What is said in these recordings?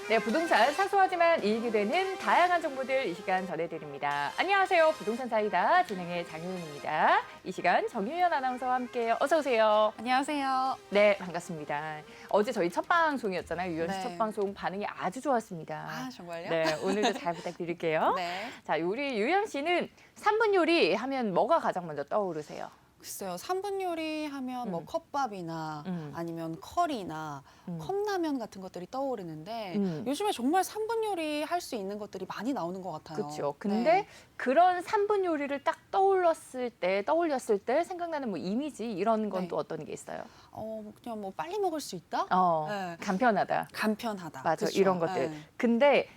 네, 부동산 사소하지만 이익이 되는 다양한 정보들 이 시간 전해드립니다. 안녕하세요. 부동산 사이다 진행의 장효은입니다. 이 시간 정유현 아나운서와 함께해요. 어서 오세요. 안녕하세요. 네, 반갑습니다. 어제 저희 첫 방송이었잖아요. 유연 씨 네. 첫 방송 반응이 아주 좋았습니다. 아, 정말요? 네, 오늘도 잘 부탁드릴게요. 네. 자, 우리 유연 씨는 3분 요리 하면 뭐가 가장 먼저 떠오르세요? 글쎄요, 3분 요리 하면 뭐 컵밥이나 아니면 커리나 컵라면 같은 것들이 떠오르는데 요즘에 정말 3분 요리 할 수 있는 것들이 많이 나오는 것 같아요. 그렇죠. 근데 네. 그런 3분 요리를 딱 떠올렸을 때 생각나는 뭐 이미지 이런 건 네. 또 어떤 게 있어요? 그냥 뭐 빨리 먹을 수 있다? 네. 간편하다. 간편하다. 맞아, 그쵸? 이런 것들. 네. 근데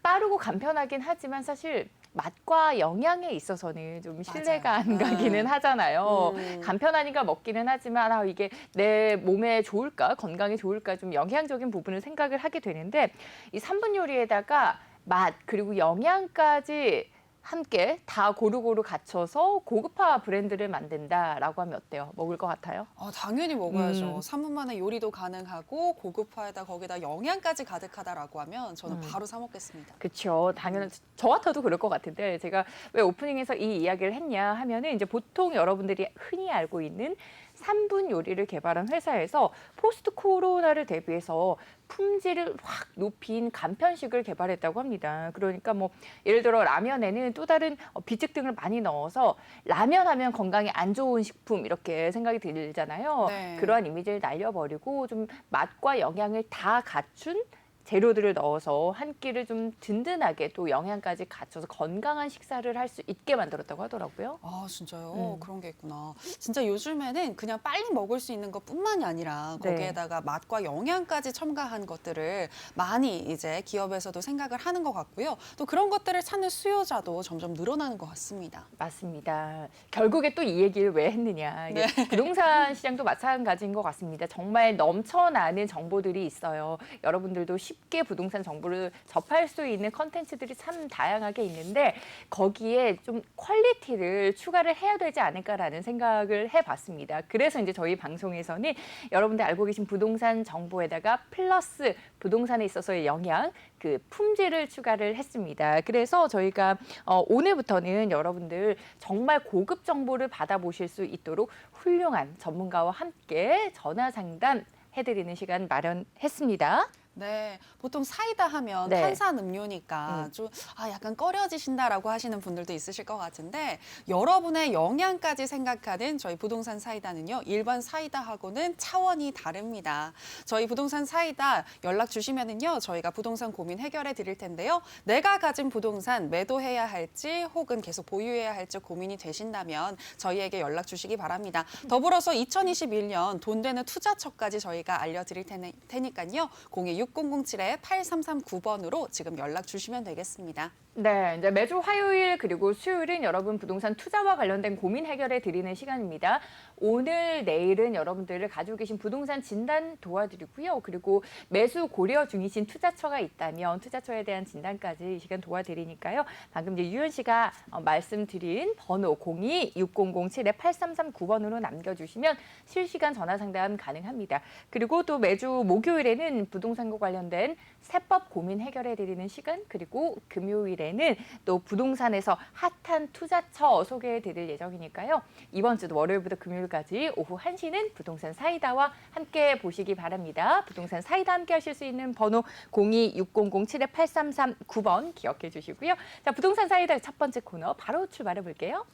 빠르고 간편하긴 하지만 사실 맛과 영양에 있어서는 좀 신뢰가 안 가기는 하잖아요. 간편하니까 먹기는 하지만 이게 내 몸에 좋을까, 건강에 좋을까 좀 영양적인 부분을 생각을 하게 되는데 이 3분 요리에다가 맛 그리고 영양까지 함께 다 고루고루 갖춰서 고급화 브랜드를 만든다라고 하면 어때요? 먹을 것 같아요? 당연히 먹어야죠. 3분 만에 요리도 가능하고 고급화에다 거기다 영양까지 가득하다라고 하면 저는 바로 사 먹겠습니다. 그렇죠. 당연히 저 같아도 그럴 것 같은데 제가 왜 오프닝에서 이 이야기를 했냐 하면은 이제 보통 여러분들이 흔히 알고 있는 3분 요리를 개발한 회사에서 포스트 코로나를 대비해서 품질을 확 높인 간편식을 개발했다고 합니다. 그러니까 뭐 예를 들어 라면에는 또 다른 비축 등을 많이 넣어서 라면 하면 건강에 안 좋은 식품 이렇게 생각이 들잖아요. 네. 그러한 이미지를 날려버리고 좀 맛과 영양을 다 갖춘 재료들을 넣어서 한 끼를 좀 든든하게 또 영양까지 갖춰서 건강한 식사를 할 수 있게 만들었다고 하더라고요. 아, 진짜요? 그런 게 있구나. 진짜 요즘에는 그냥 빨리 먹을 수 있는 것뿐만이 아니라 네. 거기에다가 맛과 영양까지 첨가한 것들을 많이 이제 기업에서도 생각을 하는 것 같고요. 또 그런 것들을 찾는 수요자도 점점 늘어나는 것 같습니다. 맞습니다. 결국에 또 이 얘기를 왜 했느냐. 이게 부동산 시장도 마찬가지인 것 같습니다. 정말 넘쳐나는 정보들이 있어요. 여러분들도 쉽게 부동산 정보를 접할 수 있는 컨텐츠들이 참 다양하게 있는데 거기에 좀 퀄리티를 추가를 해야 되지 않을까라는 생각을 해봤습니다. 그래서 이제 저희 방송에서는 여러분들 알고 계신 부동산 정보에다가 플러스 부동산에 있어서의 영양, 그 품질을 추가를 했습니다. 그래서 저희가 오늘부터는 여러분들 정말 고급 정보를 받아보실 수 있도록 훌륭한 전문가와 함께 전화 상담 해드리는 시간 마련했습니다. 네, 보통 사이다 하면 네. 탄산음료니까 좀 약간 꺼려지신다라고 하시는 분들도 있으실 것 같은데 여러분의 영양까지 생각하는 저희 부동산 사이다는요, 일반 사이다하고는 차원이 다릅니다. 저희 부동산 사이다 연락 주시면은요, 저희가 부동산 고민 해결해 드릴 텐데요. 내가 가진 부동산 매도해야 할지 혹은 계속 보유해야 할지 고민이 되신다면 저희에게 연락 주시기 바랍니다. 더불어서 2021년 돈 되는 투자처까지 저희가 알려드릴 테니까요. 026007-8339번으로 지금 연락 주시면 되겠습니다. 네, 이제 매주 화요일 그리고 수요일은 여러분 부동산 투자와 관련된 고민 해결해 드리는 시간입니다. 오늘, 내일은 여러분들을 가지고 계신 부동산 진단 도와드리고요. 그리고 매수 고려 중이신 투자처가 있다면 투자처에 대한 진단까지 이 시간 도와드리니까요. 방금 이제 유연 씨가 말씀드린 번호 026007-8339번으로 남겨주시면 실시간 전화 상담 가능합니다. 그리고 또 매주 목요일에는 부동산과 관련된 세법 고민 해결해 드리는 시간, 그리고 금요일에는 또 부동산에서 핫한 투자처 소개해 드릴 예정이니까요. 이번 주도 월요일부터 금요일까지 오후 1시는 부동산 사이다와 함께 보시기 바랍니다. 부동산 사이다 함께 하실 수 있는 번호 026007-8339번 기억해 주시고요. 자, 부동산 사이다 첫 번째 코너 바로 출발해 볼게요.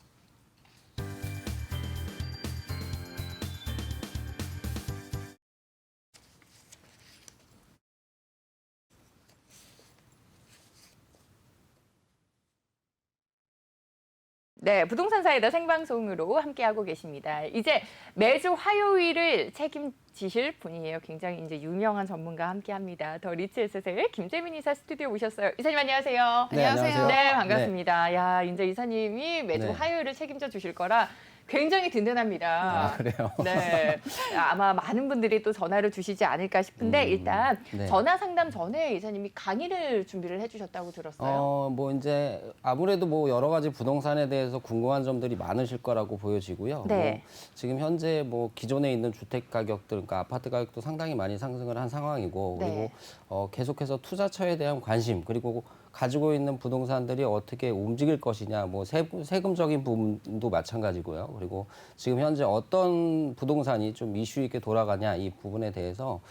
네, 부동산 사이다 생방송으로 함께하고 계십니다. 이제 매주 화요일을 책임지실 분이에요. 굉장히 이제 유명한 전문가와 함께합니다. 더 리치 에셋의 김재민 이사 스튜디오 오셨어요. 이사님 안녕하세요. 네, 안녕하세요. 네, 반갑습니다. 야, 이제 이사님이 매주 네. 화요일을 책임져 주실 거라 굉장히 든든합니다. 그래요? 네. 아마 많은 분들이 또 전화를 주시지 않을까 싶은데 일단 네. 전화 상담 전에 이사님이 강의를 준비를 해주셨다고 들었어요. 뭐 이제 아무래도 뭐 여러 가지 부동산에 대해서 궁금한 점들이 많으실 거라고 보여지고요. 네. 뭐 지금 현재 뭐 기존에 있는 주택 가격들, 그러니까 아파트 가격도 상당히 많이 상승을 한 상황이고, 네. 그리고 계속해서 투자처에 대한 관심, 그리고 가지고 있는 부동산들이 어떻게 움직일 것이냐, 뭐 세금적인 부분도 마찬가지고요. 그리고 지금 현재 어떤 부동산이 좀 이슈 있게 돌아가냐 이 부분에 대해서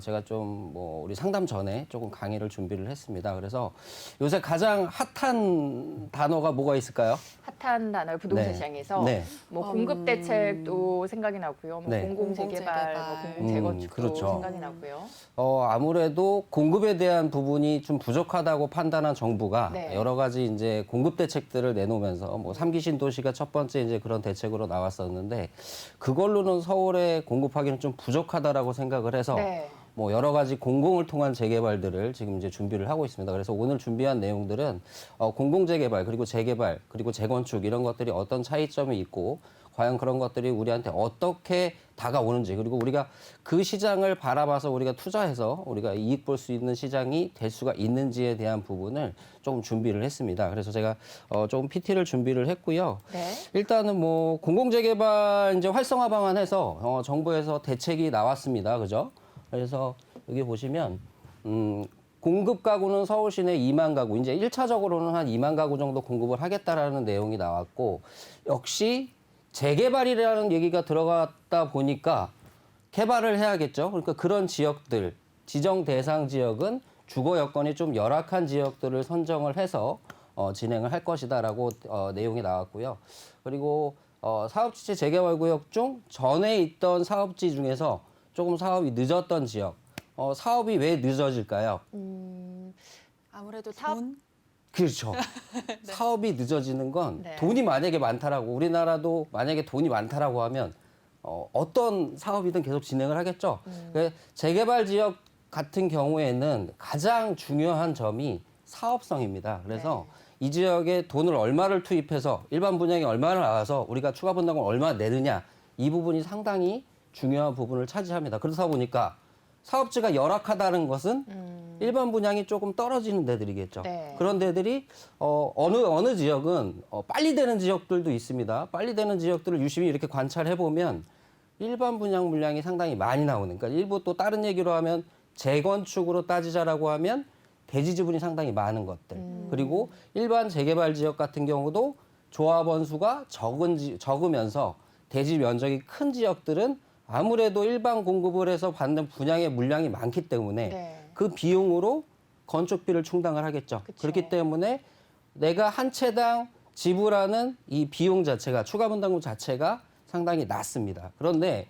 제가 좀 뭐 우리 상담 전에 조금 강의를 준비를 했습니다. 그래서 요새 가장 핫한 단어가 뭐가 있을까요? 핫한 단어 부동산 네. 시장에서 네. 뭐 공급 대책도 생각이 나고요. 뭐 네. 공공 재개발, 뭐 공공 재건축도 그렇죠. 생각이 나고요. 아무래도 공급에 대한 부분이 좀 부족하다고 판단한 정부가 네. 여러 가지 이제 공급 대책들을 내놓으면서 뭐 3기 신도시가 첫 번째 이제 그런 대책으로 나왔었는데 그걸로는 서울에 공급하기는 좀 부족하다라고 생각을 해서 네. 뭐 여러 가지 공공을 통한 재개발들을 지금 이제 준비를 하고 있습니다. 그래서 오늘 준비한 내용들은 공공 재개발 그리고 재개발 그리고 재건축 이런 것들이 어떤 차이점이 있고 과연 그런 것들이 우리한테 어떻게 다가오는지 그리고 우리가 그 시장을 바라봐서 우리가 투자해서 우리가 이익 볼 수 있는 시장이 될 수가 있는지에 대한 부분을 조금 준비를 했습니다. 그래서 제가 조금 PT를 준비를 했고요. 네. 일단은 뭐 공공재개발 이제 활성화 방안해서 정부에서 대책이 나왔습니다. 그죠? 그래서 여기 보시면 공급 가구는 서울 시내 2만 가구, 이제 1차적으로는 한 2만 가구 정도 공급을 하겠다라는 내용이 나왔고 역시 재개발이라는 얘기가 들어갔다 보니까 개발을 해야겠죠. 그러니까 그런 지역들, 지정 대상 지역은 주거 여건이 좀 열악한 지역들을 선정을 해서 진행을 할 것이다라고 내용이 나왔고요. 그리고 사업지체 재개발 구역 중 전에 있던 사업지 중에서 조금 사업이 늦었던 지역, 사업이 왜 늦어질까요? 아무래도 사업- 돈. 그렇죠. 사업이 늦어지는 건 네. 돈이 만약에 많다라고 우리나라도 만약에 돈이 많다라고 하면 어떤 사업이든 계속 진행을 하겠죠. 재개발 지역 같은 경우에는 가장 중요한 점이 사업성입니다. 그래서 이 지역에 돈을 얼마를 투입해서 일반 분양이 얼마를 나와서 우리가 추가 분담을 얼마나 내느냐 이 부분이 상당히 중요한 부분을 차지합니다. 그러다 보니까 사업지가 열악하다는 것은 일반 분양이 조금 떨어지는 데들이겠죠. 네. 그런 데들이 어느 지역은 빨리 되는 지역들도 있습니다. 빨리 되는 지역들을 유심히 이렇게 관찰해 보면 일반 분양 물량이 상당히 많이 나오는. 그러니까 일부 또 다른 얘기로 하면 재건축으로 따지자라고 하면 대지 지분이 상당히 많은 것들. 그리고 일반 재개발 지역 같은 경우도 조합원 수가 적으면서 대지 면적이 큰 지역들은 아무래도 일반 공급을 해서 받는 분양의 물량이 많기 때문에 네. 그 비용으로 건축비를 충당을 하겠죠. 그쵸. 그렇기 때문에 내가 한 채당 지불하는 이 비용 자체가 추가 분담금 자체가 상당히 낮습니다. 그런데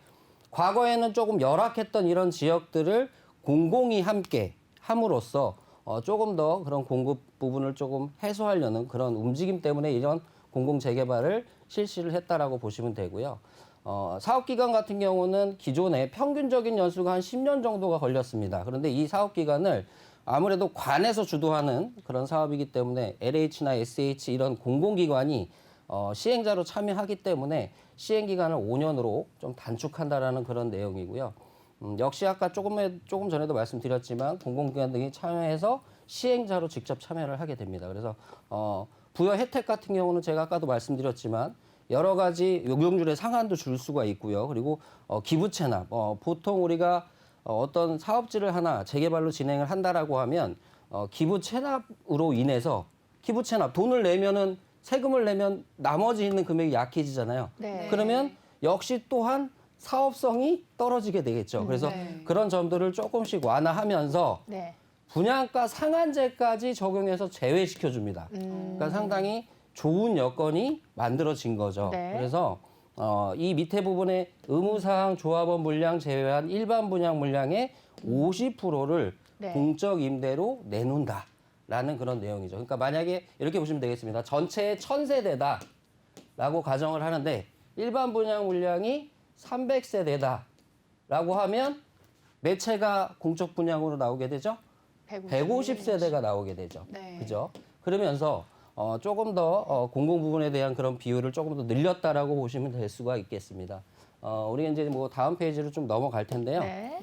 과거에는 조금 열악했던 이런 지역들을 공공이 함께 함으로써 조금 더 그런 공급 부분을 조금 해소하려는 그런 움직임 때문에 이런 공공 재개발을 실시를 했다라고 보시면 되고요. 사업 기간 같은 경우는 기존에 평균적인 연수가 한 10년 정도가 걸렸습니다. 그런데 이 사업 기간을 아무래도 관에서 주도하는 그런 사업이기 때문에 LH나 SH 이런 공공기관이 시행자로 참여하기 때문에 시행 기간을 5년으로 좀 단축한다라는 그런 내용이고요. 역시 아까 조금 전에도 말씀드렸지만 공공기관 등이 참여해서 시행자로 직접 참여를 하게 됩니다. 그래서 부여 혜택 같은 경우는 제가 아까도 말씀드렸지만 여러 가지 용적률의 상한도 줄 수가 있고요. 그리고 기부 체납, 보통 우리가 어떤 사업지를 하나 재개발로 진행을 한다라고 하면 기부 체납으로 인해서 기부 체납 돈을 내면은 세금을 내면 나머지 있는 금액이 약해지잖아요. 네. 그러면 역시 또한 사업성이 떨어지게 되겠죠. 그래서 네. 그런 점들을 조금씩 완화하면서 네. 분양가 상한제까지 적용해서 제외시켜 줍니다. 그러니까 상당히 좋은 여건이 만들어진 거죠. 네. 그래서 이 밑에 부분에 의무사항 조합원 물량 제외한 일반 분양 물량의 50%를 네. 공적 임대로 내놓는다라는 그런 내용이죠. 그러니까 만약에 이렇게 보시면 되겠습니다. 전체의 1000세대다라고 가정을 하는데 일반 분양 물량이 300세대다라고 하면 몇 채가 공적 분양으로 나오게 되죠? 150세대가 나오게 되죠. 네. 그죠? 그러면서 조금 더 공공 부분에 대한 그런 비율을 조금 더 늘렸다라고 보시면 될 수가 있겠습니다. 우리 이제 뭐 다음 페이지로 좀 넘어갈 텐데요. 네.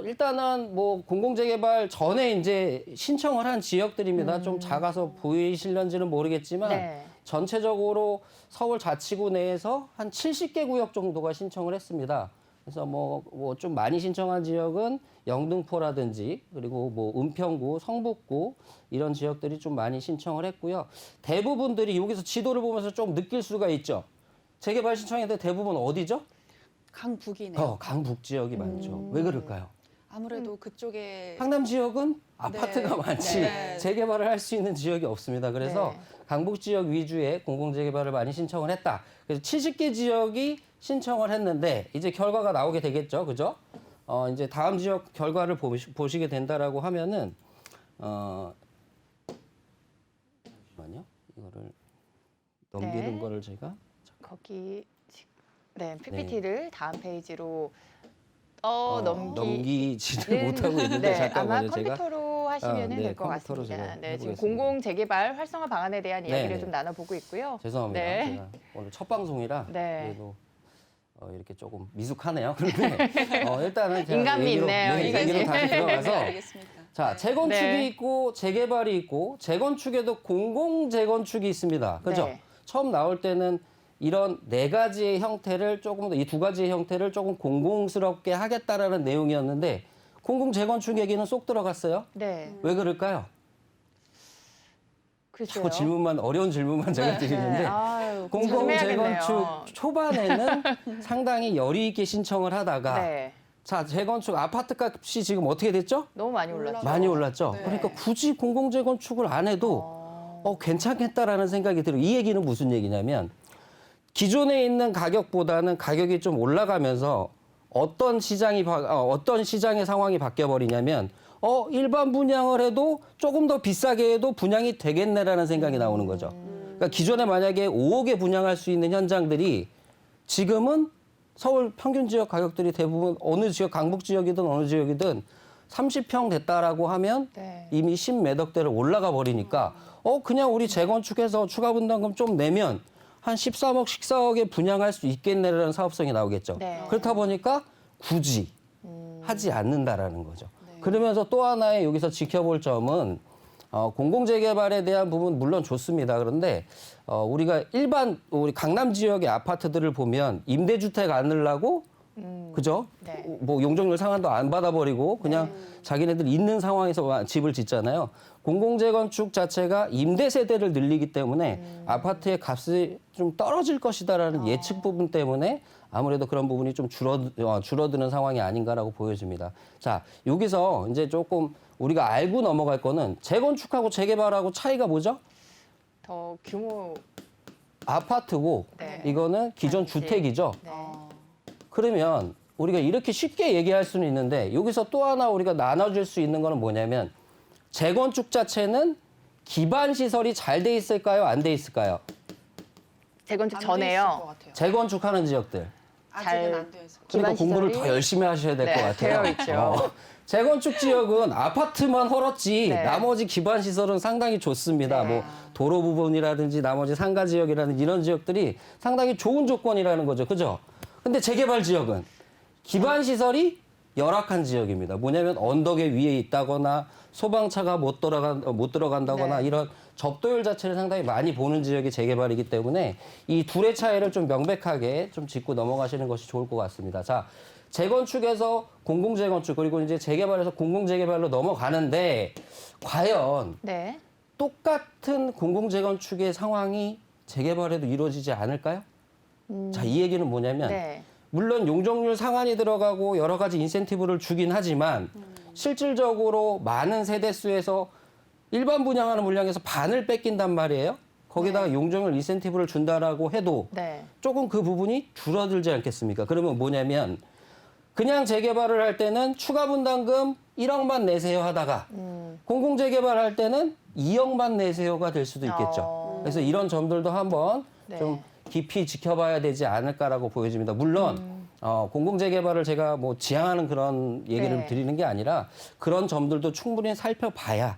일단은 뭐 공공재개발 전에 이제 신청을 한 지역들입니다. 좀 작아서 보이실런지는 모르겠지만 네. 전체적으로 서울 자치구 내에서 한 70개 구역 정도가 신청을 했습니다. 그래서 뭐 좀 많이 신청한 지역은 영등포라든지 그리고 뭐 은평구, 성북구 이런 지역들이 좀 많이 신청을 했고요. 대부분들이 여기서 지도를 보면서 좀 느낄 수가 있죠. 재개발 신청했는데 대부분 어디죠? 강북이네요. 강북 지역이 많죠. 왜 그럴까요? 아무래도 그쪽에 강남 지역은 아파트가 많지 네. 재개발을 할 수 있는 지역이 없습니다. 그래서 네. 강북 지역 위주의 공공재개발을 많이 신청을 했다. 그래서 70개 지역이 신청을 했는데 이제 결과가 나오게 되겠죠, 그죠? 이제 다음 지역 결과를 보시게 된다라고 하면은 잠시만요, 이거를 넘기는 네. 거를 제가 거기 네, PPT를 다음 페이지로 넘기지를 는- 못하고 있는데 네, 잠깐만요, 아마 제가. 컴퓨터로 하시면 네, 될 것 컴퓨터로 제가 같습니다. 네, 지금 해보겠습니다. 공공 재개발 활성화 방안에 대한 이야기를 네. 좀 나눠보고 있고요. 죄송합니다. 네. 제가 오늘 첫 방송이라 네. 그래도 이렇게 조금 미숙하네요. 그런데 일단은 제가 인간미 얘기로, 있네요, 네, 인간미. 얘기로 다시 들어가서 알겠습니다. 자, 재건축이 네. 있고 재개발이 있고 재건축에도 공공 재건축이 있습니다. 그죠? 네. 처음 나올 때는 이런 네 가지의 형태를 조금 더 이 두 가지의 형태를 조금 공공스럽게 하겠다라는 내용이었는데 공공 재건축 얘기는 쏙 들어갔어요. 네, 왜 그럴까요? 글쎄요. 자꾸 질문만 어려운 질문만 제가 네, 드리는데 아유, 공공 조심해야겠네요. 재건축 초반에는 상당히 열의 있게 신청을 하다가 네, 자, 재건축 아파트 값이 지금 어떻게 됐죠? 너무 많이 올랐죠. 많이 올랐죠. 네. 그러니까 굳이 공공 재건축을 안 해도 괜찮겠다라는 생각이 들어요. 이 얘기는 무슨 얘기냐면 기존에 있는 가격보다는 가격이 좀 올라가면서 어떤 시장의 상황이 바뀌어 버리냐면 일반 분양을 해도 조금 더 비싸게 해도 분양이 되겠네라는 생각이 나오는 거죠. 그러니까 기존에 만약에 5억에 분양할 수 있는 현장들이 지금은 서울 평균 지역 가격들이 대부분 어느 지역, 강북 지역이든 어느 지역이든 30평 됐다라고 하면 네. 이미 10몇 억대를 올라가 버리니까 그냥 우리 재건축해서 추가 분담금 좀 내면 한 13억, 14억에 분양할 수 있겠네라는 사업성이 나오겠죠. 네. 그렇다 보니까 굳이 하지 않는다라는 거죠. 그러면서 또 하나의 여기서 지켜볼 점은 공공재개발에 대한 부분 물론 좋습니다. 그런데 우리가 우리 강남 지역의 아파트들을 보면 임대주택 안 넣으려고 그죠? 네. 뭐 용적률 상한도 안 받아버리고 그냥 자기네들 있는 상황에서 집을 짓잖아요. 공공재건축 자체가 임대 세대를 늘리기 때문에 아파트의 값이 좀 떨어질 것이다라는 예측 부분 때문에 아무래도 그런 부분이 좀 줄어드는 상황이 아닌가라고 보여집니다. 자, 여기서 이제 조금 우리가 알고 넘어갈 거는 재건축하고 재개발하고 차이가 뭐죠? 더 규모. 아파트고 네. 이거는 기존 단지. 주택이죠. 네. 그러면 우리가 이렇게 쉽게 얘기할 수는 있는데 여기서 또 하나 우리가 나눠줄 수 있는 거는 뭐냐면 재건축 자체는 기반 시설이 잘 돼 있을까요? 안 돼 있을까요? 재건축 안 돼 있을 것 전에요. 같아요. 재건축하는 지역들. 아직은 안 되어 있을 것 그러니까 기반 공부를 시설이- 더 열심히 하셔야 될 것 네, 같아요. 되어 있죠. 재건축 지역은 아파트만 헐었지 네. 나머지 기반 시설은 상당히 좋습니다. 네. 뭐 도로 부분이라든지 나머지 상가 지역이라든지 이런 지역들이 상당히 좋은 조건이라는 거죠. 그죠? 근데 재개발 지역은 기반 시설이 열악한 지역입니다. 뭐냐면 언덕에 위에 있다거나 소방차가 못 들어간다거나 네. 이런 접도율 자체를 상당히 많이 보는 지역이 재개발이기 때문에 이 둘의 차이를 좀 명백하게 좀 짚고 넘어가시는 것이 좋을 것 같습니다. 자, 재건축에서 공공재건축 그리고 이제 재개발에서 공공재개발로 넘어가는데 과연 네. 똑같은 공공재건축의 상황이 재개발에도 이루어지지 않을까요? 자, 이 얘기는 뭐냐면 네. 물론 용적률 상한이 들어가고 여러 가지 인센티브를 주긴 하지만 실질적으로 많은 세대수에서 일반 분양하는 물량에서 반을 뺏긴단 말이에요. 거기다가 용적률 인센티브를 준다라고 해도 네. 조금 그 부분이 줄어들지 않겠습니까? 그러면 뭐냐면 그냥 재개발을 할 때는 추가 분담금 1억만 내세요 하다가 공공재개발 할 때는 2억만 내세요가 될 수도 있겠죠. 그래서 이런 점들도 한번 네. 좀 깊이 지켜봐야 되지 않을까라고 보여집니다. 물론 공공재개발을 제가 뭐 지향하는 그런 얘기를 네. 드리는 게 아니라 그런 점들도 충분히 살펴봐야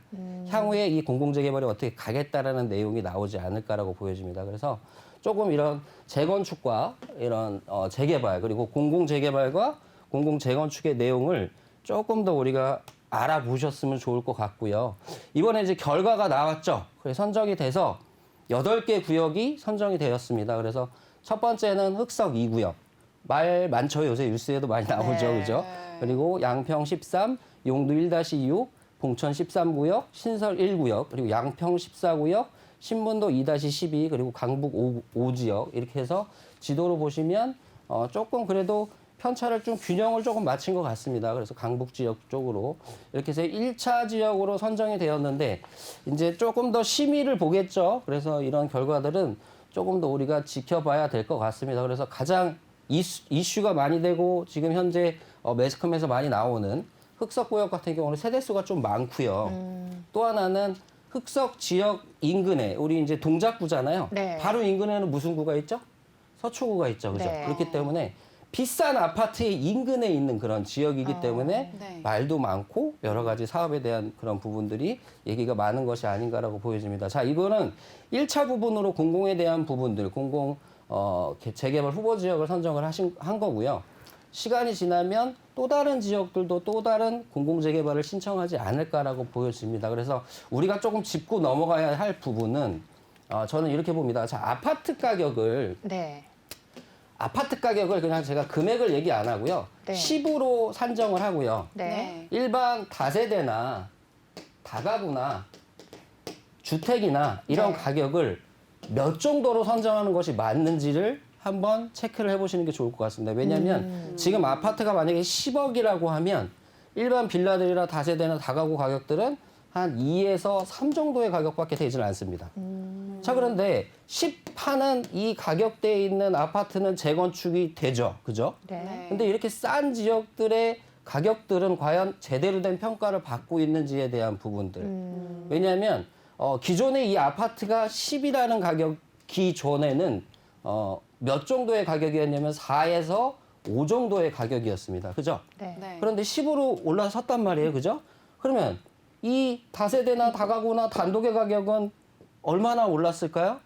향후에 이 공공재개발이 어떻게 가겠다라는 내용이 나오지 않을까라고 보여집니다. 그래서 조금 이런 재건축과 이런 재개발 그리고 공공재개발과 공공재건축의 내용을 조금 더 우리가 알아보셨으면 좋을 것 같고요. 이번에 이제 결과가 나왔죠. 그래서 선정이 돼서 8개 구역이 선정이 되었습니다. 그래서 첫 번째는 흑석 2구역. 말 많죠. 요새 뉴스에도 많이 나오죠. 네. 그죠? 그리고 양평 13, 용두 1-6, 봉천 13구역, 신설 1구역, 그리고 양평 14구역, 신문도 2-12, 그리고 강북 5지역 이렇게 해서 지도로 보시면 조금 그래도 편차를 좀 균형을 조금 맞춘 것 같습니다. 그래서 강북 지역 쪽으로 이렇게 해서 1차 지역으로 선정이 되었는데 이제 조금 더 심의를 보겠죠. 그래서 이런 결과들은 조금 더 우리가 지켜봐야 될 것 같습니다. 그래서 가장 이슈가 많이 되고 지금 현재 매스컴에서 많이 나오는 흑석구역 같은 경우는 세대수가 좀 많고요. 또 하나는 흑석 지역 인근에 우리 이제 동작구잖아요. 네. 바로 인근에는 무슨 구가 있죠? 서초구가 있죠. 그죠? 네. 그렇기 때문에 비싼 아파트의 인근에 있는 그런 지역이기 때문에 네. 말도 많고 여러 가지 사업에 대한 그런 부분들이 얘기가 많은 것이 아닌가라고 보여집니다. 자, 이거는 1차 부분으로 공공에 대한 부분들, 재개발 후보 지역을 선정을 한 거고요. 시간이 지나면 또 다른 지역들도 또 다른 공공재개발을 신청하지 않을까라고 보여집니다. 그래서 우리가 조금 짚고 넘어가야 할 부분은 저는 이렇게 봅니다. 자, 아파트 가격을 그냥 제가 금액을 얘기 안 하고요. 네. 10으로 산정을 하고요. 네. 일반 다세대나 다가구나 주택이나 이런 네. 가격을 몇 정도로 선정하는 것이 맞는지를 한번 체크를 해보시는 게 좋을 것 같습니다. 왜냐하면 지금 아파트가 만약에 10억이라고 하면 일반 빌라들이나 다세대나 다가구 가격들은 한 2에서 3 정도의 가격밖에 되지는 않습니다. 자, 그런데 10 하는 이 가격대에 있는 아파트는 재건축이 되죠. 그죠? 네. 근데 이렇게 싼 지역들의 가격들은 과연 제대로 된 평가를 받고 있는지에 대한 부분들. 왜냐하면 기존에 이 아파트가 10이라는 가격 기존에는 몇 정도의 가격이었냐면 4에서 5 정도의 가격이었습니다. 그죠? 네. 네. 그런데 10으로 올라섰단 말이에요. 그죠? 그러면 이 다세대나 다가구나 단독의 가격은 얼마나 올랐을까요?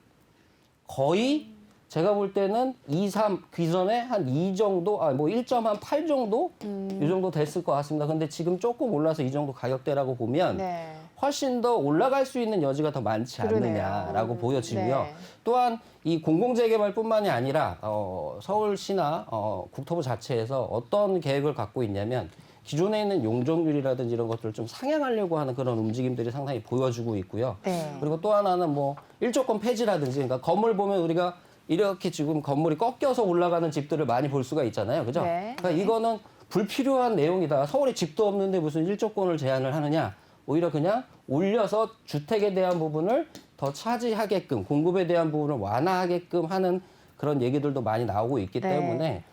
거의 제가 볼 때는 2, 3 기존에 한 2 정도, 뭐 1.8 정도? 이 정도 됐을 것 같습니다. 근데 지금 조금 올라서 이 정도 가격대라고 보면 네. 훨씬 더 올라갈 수 있는 여지가 더 많지 그러네요. 않느냐라고 보여지고요. 네. 또한 이 공공재개발뿐만이 아니라 서울시나 국토부 자체에서 어떤 계획을 갖고 있냐면 기존에 있는 용적률이라든지 이런 것들을 좀 상향하려고 하는 그런 움직임들이 상당히 보여주고 있고요. 네. 그리고 또 하나는 뭐 일조권 폐지라든지 그러니까 건물 보면 우리가 이렇게 지금 건물이 꺾여서 올라가는 집들을 많이 볼 수가 있잖아요. 그죠? 네. 그러니까 이거는 불필요한 내용이다. 서울에 집도 없는데 무슨 일조권을 제한을 하느냐. 오히려 그냥 올려서 주택에 대한 부분을 더 차지하게끔 공급에 대한 부분을 완화하게끔 하는 그런 얘기들도 많이 나오고 있기 네. 때문에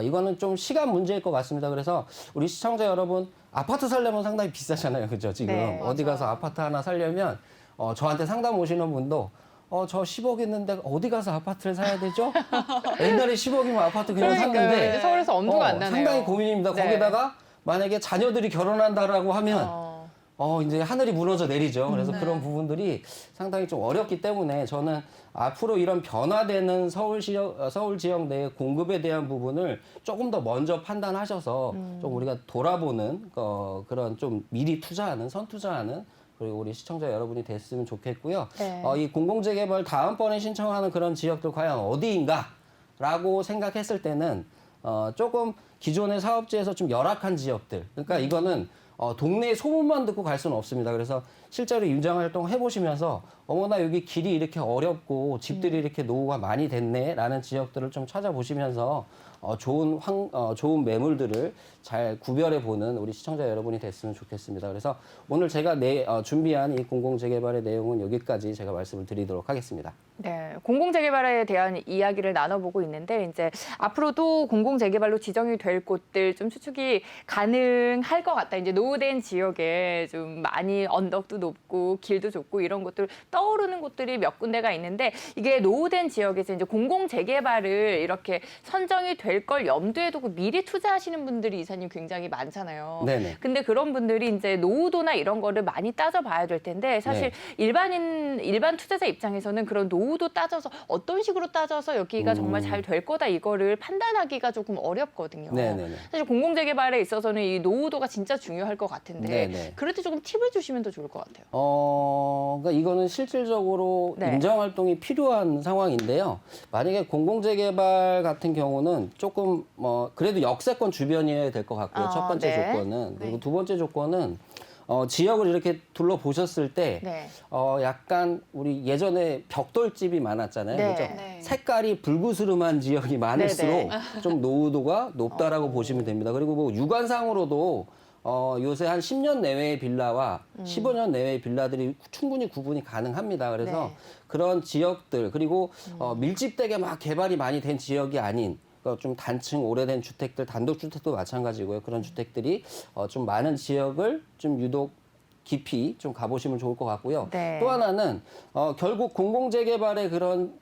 이거는 좀 시간 문제일 것 같습니다. 그래서 우리 시청자 여러분 아파트 살려면 상당히 비싸잖아요. 그죠? 지금 네, 어디 가서 아파트 하나 살려면 저한테 상담 오시는 분도 저 10억 있는데 어디 가서 아파트를 사야 되죠? 옛날에 10억이면 아파트 그냥 그러니까요. 샀는데 서울에서 엄두가 안 나네요. 상당히 고민입니다. 네. 거기다가 만약에 자녀들이 결혼한다라고 하면 이제 하늘이 무너져 내리죠. 그래서 그런 부분들이 상당히 좀 어렵기 때문에 저는 앞으로 이런 변화되는 서울 지역 내 공급에 대한 부분을 조금 더 먼저 판단하셔서 좀 우리가 돌아보는 그런 좀 미리 투자하는, 선투자하는 그리고 우리 시청자 여러분이 됐으면 좋겠고요. 네. 이 공공재개발 다음번에 신청하는 그런 지역들 과연 어디인가라고 생각했을 때는 조금 기존의 사업지에서 좀 열악한 지역들. 그러니까 이거는 동네 소문만 듣고 갈 수는 없습니다. 그래서 실제로 임장 활동 해보시면서 어머나 여기 길이 이렇게 어렵고 집들이 이렇게 노후가 많이 됐네라는 지역들을 좀 찾아보시면서 좋은 매물들을 잘 구별해 보는 우리 시청자 여러분이 됐으면 좋겠습니다. 그래서 오늘 제가 준비한 이 공공재개발의 내용은 여기까지 제가 말씀을 드리도록 하겠습니다. 네, 공공재개발에 대한 이야기를 나눠보고 있는데 이제 앞으로도 공공재개발로 지정이 될 곳들 좀 추측이 가능할 것 같다. 이제 노후된 지역에 좀 많이 언덕도 높고 길도 좁고 이런 곳들 떠오르는 곳들이 몇 군데가 있는데 이게 노후된 지역에서 이제 공공재개발을 이렇게 선정이 될 걸 염두에 두고 미리 투자하시는 분들이 이사님 굉장히 많잖아요. 네네. 근데 그런 분들이 이제 노후도나 이런 거를 많이 따져봐야 될 텐데 사실 일반 투자자 입장에서는 그런 노후도 따져서 어떤 식으로 따져서 여기가 정말 잘 될 거다 이거를 판단하기가 조금 어렵거든요. 네네네. 사실 공공재개발에 있어서는 이 노후도가 진짜 중요할 것 같은데 네네. 그럴 때 조금 팁을 주시면 더 좋을 것 같아요. 그러니까 이거는 실질적으로 네. 인정 활동이 필요한 상황인데요. 만약에 공공재개발 같은 경우는 조금 그래도 역세권 주변이어야 될 것 같고요. 첫 번째 네. 조건은. 그리고 네. 두 번째 조건은 지역을 이렇게 둘러보셨을 때 네. 약간 우리 예전에 벽돌집이 많았잖아요. 네. 그죠? 네. 색깔이 불구스름한 지역이 많을수록 네, 좀 노후도가 높다라고 보시면 됩니다. 그리고 뭐 육안상으로도 요새 한 10년 내외의 빌라와 15년 내외의 빌라들이 충분히 구분이 가능합니다. 그래서 네. 그런 지역들 그리고 밀집되게 막 개발이 많이 된 지역이 아닌 좀 단층 오래된 주택들, 단독주택도 마찬가지고요. 그런 주택들이 좀 많은 지역을 좀 유독 깊이 좀 가보시면 좋을 것 같고요. 네. 또 하나는 결국 공공재개발의 그런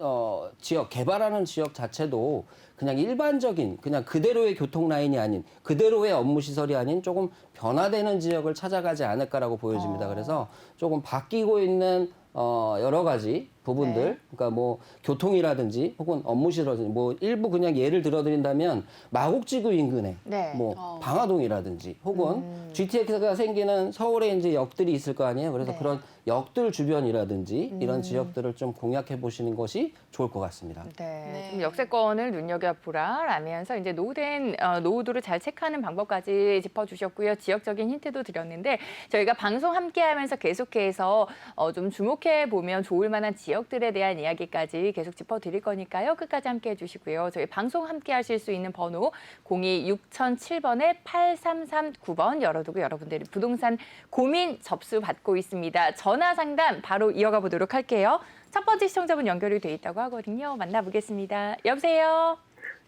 지역, 개발하는 지역 자체도 그냥 일반적인 그냥 그대로의 교통 라인이 아닌 그대로의 업무 시설이 아닌 조금 변화되는 지역을 찾아가지 않을까라고 보여집니다. 그래서 조금 바뀌고 있는 여러 가지 부분들, 네. 그러니까 뭐 교통이라든지 혹은 업무시라든지 뭐 일부 그냥 예를 들어드린다면 마곡지구 인근에 네. 뭐 방화동이라든지 혹은 GTX가 생기는 서울에 이제 역들이 있을 거 아니에요. 그래서 네. 그런 역들 주변이라든지 이런 지역들을 좀 공략해 보시는 것이 좋을 것 같습니다. 네, 네. 좀 역세권을 눈여겨보라라면서 이제 노후도를 잘 체크하는 방법까지 짚어주셨고요. 지역적인 힌트도 드렸는데 저희가 방송 함께하면서 계속해서 좀 주목해 보면 좋을 만한 지역들에 대한 이야기까지 계속 짚어드릴 거니까요. 끝까지 함께해 주시고요. 저희 방송 함께하실 수 있는 번호 02-6007번에 8339번 열어두고 여러분들이 부동산 고민 접수 받고 있습니다. 전화 상담 바로 이어가 보도록 할게요. 첫 번째 시청자분 연결이 돼 있다고 하거든요. 만나보겠습니다. 여보세요?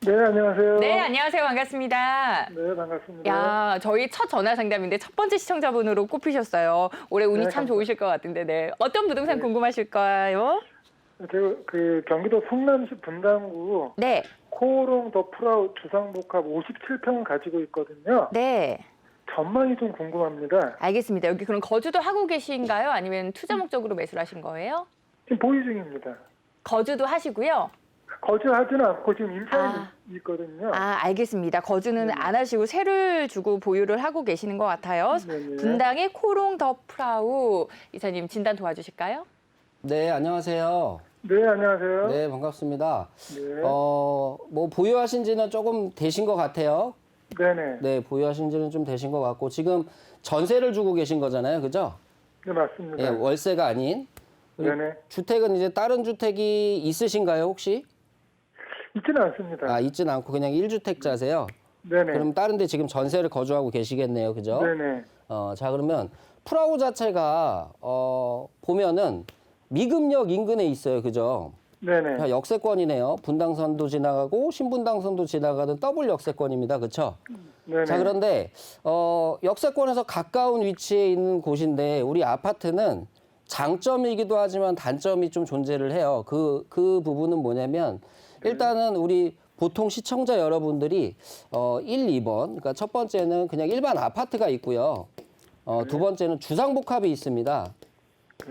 네, 안녕하세요. 네, 안녕하세요. 반갑습니다. 네, 반갑습니다. 야, 저희 첫 전화 상담인데 첫 번째 시청자분으로 꼽히셨어요. 올해 운이 네, 참 감사합니다. 좋으실 것 같은데, 네. 어떤 부동산 네. 궁금하실까요? 제가 그 경기도 성남시 분당구 네, 코오롱 더 프라우 주상복합 57평 가지고 있거든요. 네. 전망이 좀 궁금합니다. 알겠습니다. 여기 그럼 거주도 하고 계신가요? 아니면 투자 목적으로 매수를 하신 거예요? 지금 보유 중입니다. 거주도 하시고요. 거주하지는 않고 지금 임차에 아. 있거든요. 알겠습니다. 거주는 네. 안 하시고 세를 주고 보유를 하고 계시는 것 같아요. 네네. 분당의 코롱 더 프라우 이사님 진단 도와주실까요? 네, 안녕하세요. 네, 안녕하세요. 네, 반갑습니다. 네. 뭐 보유하신 지는 조금 되신 것 같아요. 네네. 네, 보유하신 지는 좀 되신 것 같고 지금 전세를 주고 계신 거잖아요. 그죠? 네, 맞습니다. 예, 월세가 아닌. 그리고 네네. 주택은 이제 다른 주택이 있으신가요, 혹시? 있지는 않습니다. 있지는 않고 그냥 1주택자세요. 네네. 그럼 다른 데 지금 전세를 거주하고 계시겠네요. 그죠? 네네. 자, 그러면 프라우 자체가 보면은 미금역 인근에 있어요. 그죠? 네네. 자, 역세권이네요. 분당선도 지나가고 신분당선도 지나가는 더블 역세권입니다. 그렇죠? 네네. 자, 그런데 역세권에서 가까운 위치에 있는 곳인데 우리 아파트는 장점이기도 하지만 단점이 좀 존재를 해요. 그 부분은 뭐냐면 일단은 우리 보통 시청자 여러분들이 1, 2번, 그러니까 첫 번째는 그냥 일반 아파트가 있고요. 두 번째는 주상복합이 있습니다.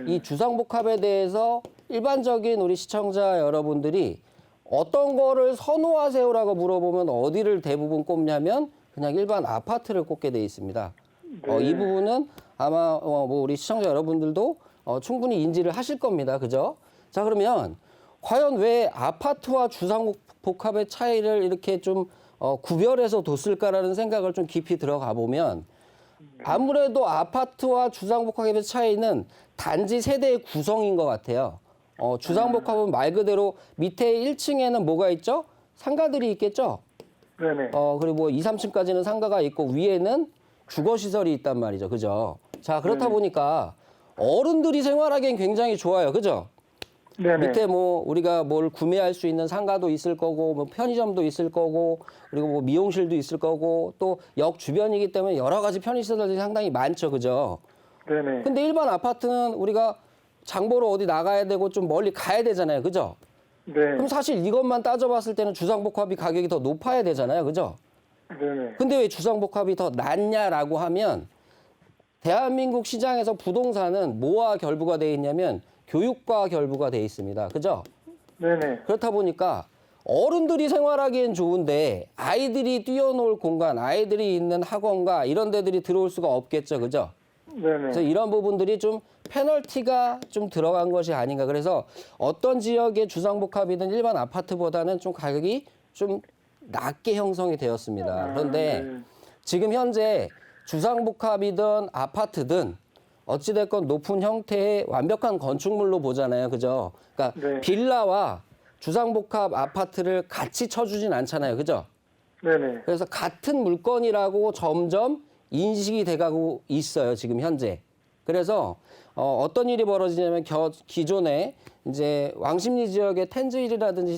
이 주상복합에 대해서 일반적인 우리 시청자 여러분들이 어떤 거를 선호하세요라고 물어보면 어디를 대부분 꼽냐면 그냥 일반 아파트를 꼽게 돼 있습니다. 이 부분은 아마 뭐 우리 시청자 여러분들도 충분히 인지를 하실 겁니다. 그죠? 자, 그러면 과연 왜 아파트와 주상복합의 차이를 이렇게 좀 구별해서 뒀을까라는 생각을 좀 깊이 들어가 보면 아무래도 아파트와 주상복합의 차이는 단지 세대의 구성인 것 같아요. 주상복합은 말 그대로 밑에 1층에는 뭐가 있죠? 상가들이 있겠죠? 네네. 그리고 뭐 2, 3층까지는 상가가 있고 위에는 주거 시설이 있단 말이죠. 그죠? 자, 그렇다 보니까 어른들이 생활하기엔 굉장히 좋아요. 그죠? 네네. 밑에 뭐 우리가 뭘 구매할 수 있는 상가도 있을 거고 뭐 편의점도 있을 거고 그리고 뭐 미용실도 있을 거고 또 역 주변이기 때문에 여러 가지 편의시설들이 상당히 많죠. 그죠? 네네. 근데 일반 아파트는 우리가 장 보러 어디 나가야 되고 좀 멀리 가야 되잖아요. 그죠? 네. 그럼 사실 이것만 따져봤을 때는 주상복합이 가격이 더 높아야 되잖아요. 그죠? 네네. 근데 왜 주상복합이 더 낫냐라고 하면 대한민국 시장에서 부동산은 뭐와 결부가 돼 있냐면 교육과 결부가 돼 있습니다. 그죠? 네네. 그렇다 보니까 어른들이 생활하기엔 좋은데 아이들이 뛰어놀 공간, 아이들이 있는 학원가 이런 데들이 들어올 수가 없겠죠. 그죠? 그래서 네네. 이런 부분들이 좀 페널티가 좀 들어간 것이 아닌가. 그래서 어떤 지역의 주상복합이든 일반 아파트보다는 좀 가격이 좀 낮게 형성이 되었습니다. 그런데 네. 지금 현재 주상복합이든 아파트든 어찌됐건 높은 형태의 완벽한 건축물로 보잖아요. 그죠? 그러니까 네. 빌라와 주상복합 아파트를 같이 쳐주진 않잖아요. 그죠? 네네. 그래서 같은 물건이라고 점점 인식이 돼가고 있어요. 지금 현재. 그래서 어떤 일이 벌어지냐면 기존에 이제 왕십리 지역에 텐즈힐이라든지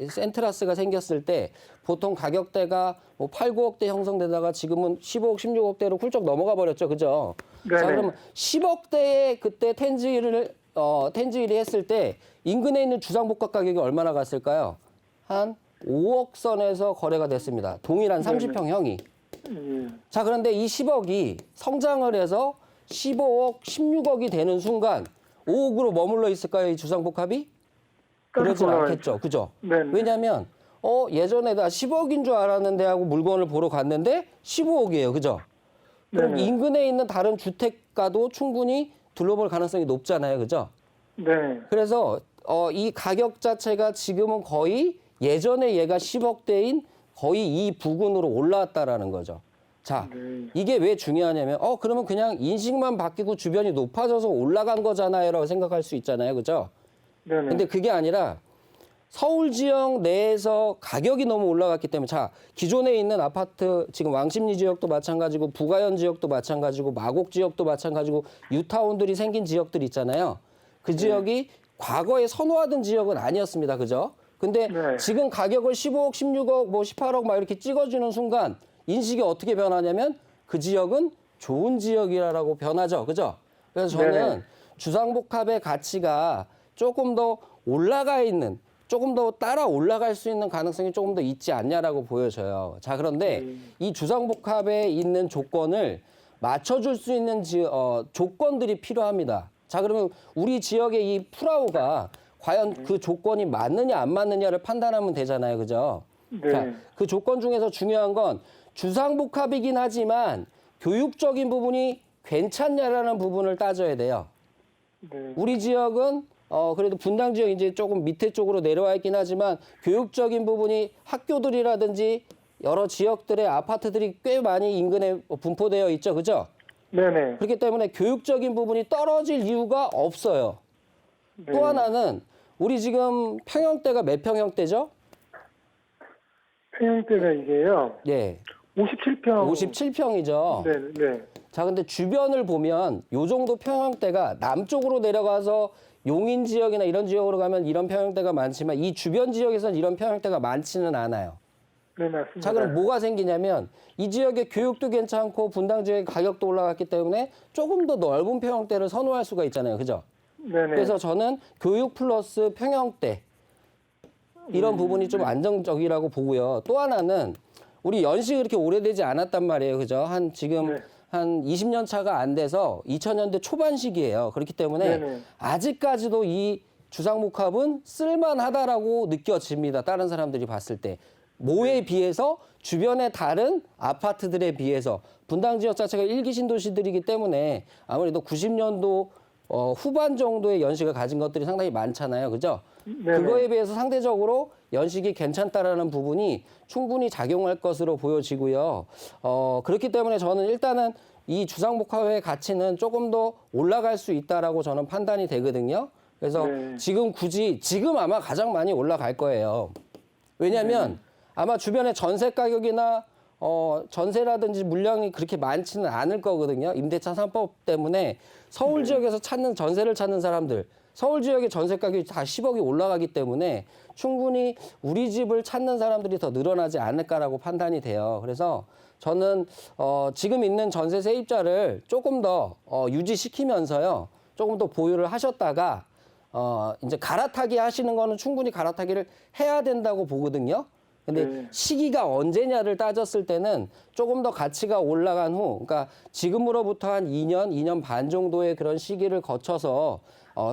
센트라스가 생겼을 때 보통 가격대가 뭐 8, 9억대 형성되다가 지금은 15억, 16억대로 훌쩍 넘어가 버렸죠. 그죠? 네네. 자, 그러면 10억대에 그때 텐즈힐이 했을 때 인근에 있는 주상복합 가격이 얼마나 갔을까요? 한 5억 선에서 거래가 됐습니다. 동일한 30평형이. 예. 자, 그런데 이 10억이 성장을 해서 15억, 16억이 되는 순간 5억으로 머물러 있을까요? 이 주상복합이? 그러진 올라가야죠. 않겠죠. 그죠? 네네. 왜냐하면 예전에 나 10억인 줄 알았는데 하고 물건을 보러 갔는데 15억이에요. 그죠? 그럼 네네. 인근에 있는 다른 주택가도 충분히 둘러볼 가능성이 높잖아요. 그죠? 네. 그래서 이 가격 자체가 지금은 거의 예전에 얘가 10억대인 거의 이 부근으로 올라왔다라는 거죠. 자, 네. 이게 왜 중요하냐면 그러면 그냥 인식만 바뀌고 주변이 높아져서 올라간 거잖아요라고 생각할 수 있잖아요. 그죠? 네네. 근데 그게 아니라 서울 지역 내에서 가격이 너무 올라갔기 때문에 자, 기존에 있는 아파트 지금 왕십리 지역도 마찬가지고 부가현 지역도 마찬가지고 마곡 지역도 마찬가지고 뉴타운들이 생긴 지역들 있잖아요. 그 지역이 과거에 선호하던 지역은 아니었습니다. 그죠? 근데 네. 지금 가격을 15억, 16억, 뭐 18억 막 이렇게 찍어주는 순간 인식이 어떻게 변하냐면 그 지역은 좋은 지역이라고 변하죠. 그죠? 그래서 저는 네네. 주상복합의 가치가 조금 더 올라가 있는 조금 더 따라 올라갈 수 있는 가능성이 조금 더 있지 않냐라고 보여져요. 자, 그런데 이 주상복합에 있는 조건을 맞춰줄 수 있는 조건들이 필요합니다. 자, 그러면 우리 지역의 이 프라우가 과연 그 조건이 맞느냐 안 맞느냐를 판단하면 되잖아요. 그죠? 네. 자, 그 조건 중에서 중요한 건 주상복합이긴 하지만 교육적인 부분이 괜찮냐라는 부분을 따져야 돼요. 네. 우리 지역은 그래도 분당 지역 이제 조금 밑에 쪽으로 내려와 있긴 하지만 교육적인 부분이 학교들이라든지 여러 지역들의 아파트들이 꽤 많이 인근에 분포되어 있죠. 그죠? 네네. 그렇기 때문에 교육적인 부분이 떨어질 이유가 없어요. 네. 또 하나는 우리 지금 평형대가 몇 평형대죠? 평형대가 이게요. 예. 57평. 57평이죠. 네, 네. 자, 근데 주변을 보면 요 정도 평형대가 남쪽으로 내려가서 용인 지역이나 이런 지역으로 가면 이런 평형대가 많지만 이 주변 지역에서는 이런 평형대가 많지는 않아요. 네, 맞습니다. 자, 그럼 뭐가 생기냐면 이 지역의 교육도 괜찮고 분당 지역의 가격도 올라갔기 때문에 조금 더 넓은 평형대를 선호할 수가 있잖아요. 그죠? 네네. 그래서 저는 교육 플러스 평형대 이런 부분이 좀 안정적이라고 보고요. 또 하나는 우리 연식이 그렇게 오래되지 않았단 말이에요. 그죠? 지금 네. 한 20년 차가 안 돼서 2000년대 초반식이에요. 그렇기 때문에 네네. 아직까지도 이 주상복합은 쓸만하다라고 느껴집니다. 다른 사람들이 봤을 때. 뭐에 비해서 주변의 다른 아파트들에 비해서 분당 지역 자체가 일기 신도시들이기 때문에 아무래도 90년도 후반 정도의 연식을 가진 것들이 상당히 많잖아요. 그죠? 네네. 그거에 비해서 상대적으로 연식이 괜찮다라는 부분이 충분히 작용할 것으로 보여지고요. 그렇기 때문에 저는 일단은 이 주상복합의 가치는 조금 더 올라갈 수 있다라고 저는 판단이 되거든요. 그래서 네. 지금 아마 가장 많이 올라갈 거예요. 왜냐하면 아마 주변에 전세 가격이나 전세라든지 물량이 그렇게 많지는 않을 거거든요. 임대차 3법 때문에 서울 지역에서 전세를 찾는 사람들, 서울 지역의 전세 가격이 다 10억이 올라가기 때문에 충분히 우리 집을 찾는 사람들이 더 늘어나지 않을까라고 판단이 돼요. 그래서 저는 지금 있는 전세 세입자를 조금 더 유지시키면서요. 조금 더 보유를 하셨다가 이제 갈아타기 하시는 거는 충분히 갈아타기를 해야 된다고 보거든요. 근데 네. 시기가 언제냐를 따졌을 때는 조금 더 가치가 올라간 후, 그러니까 지금으로부터 한 2년, 2년 반 정도의 그런 시기를 거쳐서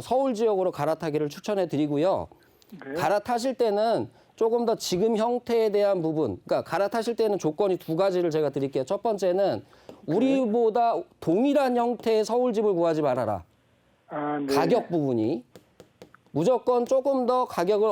서울 지역으로 갈아타기를 추천해 드리고요. 네. 갈아타실 때는 조금 더 지금 형태에 대한 부분, 그러니까 갈아타실 때는 조건이 두 가지를 제가 드릴게요. 첫 번째는 우리보다 동일한 형태의 서울집을 구하지 말아라. 아, 네. 가격 부분이. 무조건 조금 더 가격을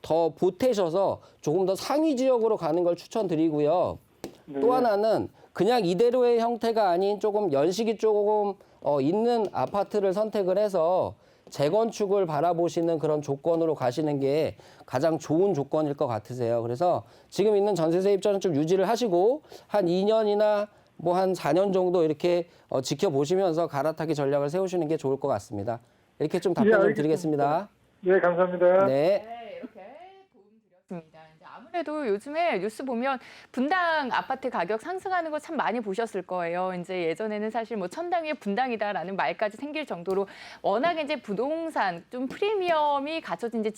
더 보태셔서 조금 더 상위 지역으로 가는 걸 추천드리고요. 네. 또 하나는 그냥 이대로의 형태가 아닌 조금 연식이 조금 있는 아파트를 선택을 해서 재건축을 바라보시는 그런 조건으로 가시는 게 가장 좋은 조건일 것 같으세요. 그래서 지금 있는 전세 입자는 좀 유지를 하시고 한 2년이나 뭐 한 4년 정도 이렇게 지켜보시면서 갈아타기 전략을 세우시는 게 좋을 것 같습니다. 이렇게 좀 답변 좀 알겠습니다. 드리겠습니다. 네, 감사합니다. 네. 네, 이렇게 도움 드렸습니다. 이제 아무래도 요즘에 뉴스 보면 분당 아파트 가격 상승하는 거 참 많이 보셨을 거예요. 이제 예전에는 사실 뭐 천당에 분당이다라는 말까지 생길 정도로 워낙에 이제 부동산 좀 프리미엄이 갖춰진 이제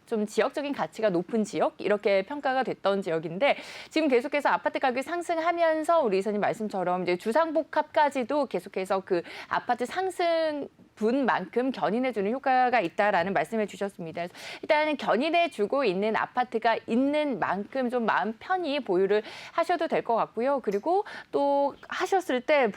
좀 지역적인 가치가 높은 지역 이렇게 평가가 됐던 지역인데 지금 계속해서 아파트 가격이 상승하면서 우리 이사님 말씀처럼 이제 주상복합까지도 계속해서 그 아파트 상승 분만큼 견인해주는 효과가 있다라는 말씀을 주셨습니다. 그래서 일단은 견인해주고 있는 아파트가 있는 만큼 좀 마음 편히 보유를 하셔도 될 것 같고요. 그리고 또 하셨을 때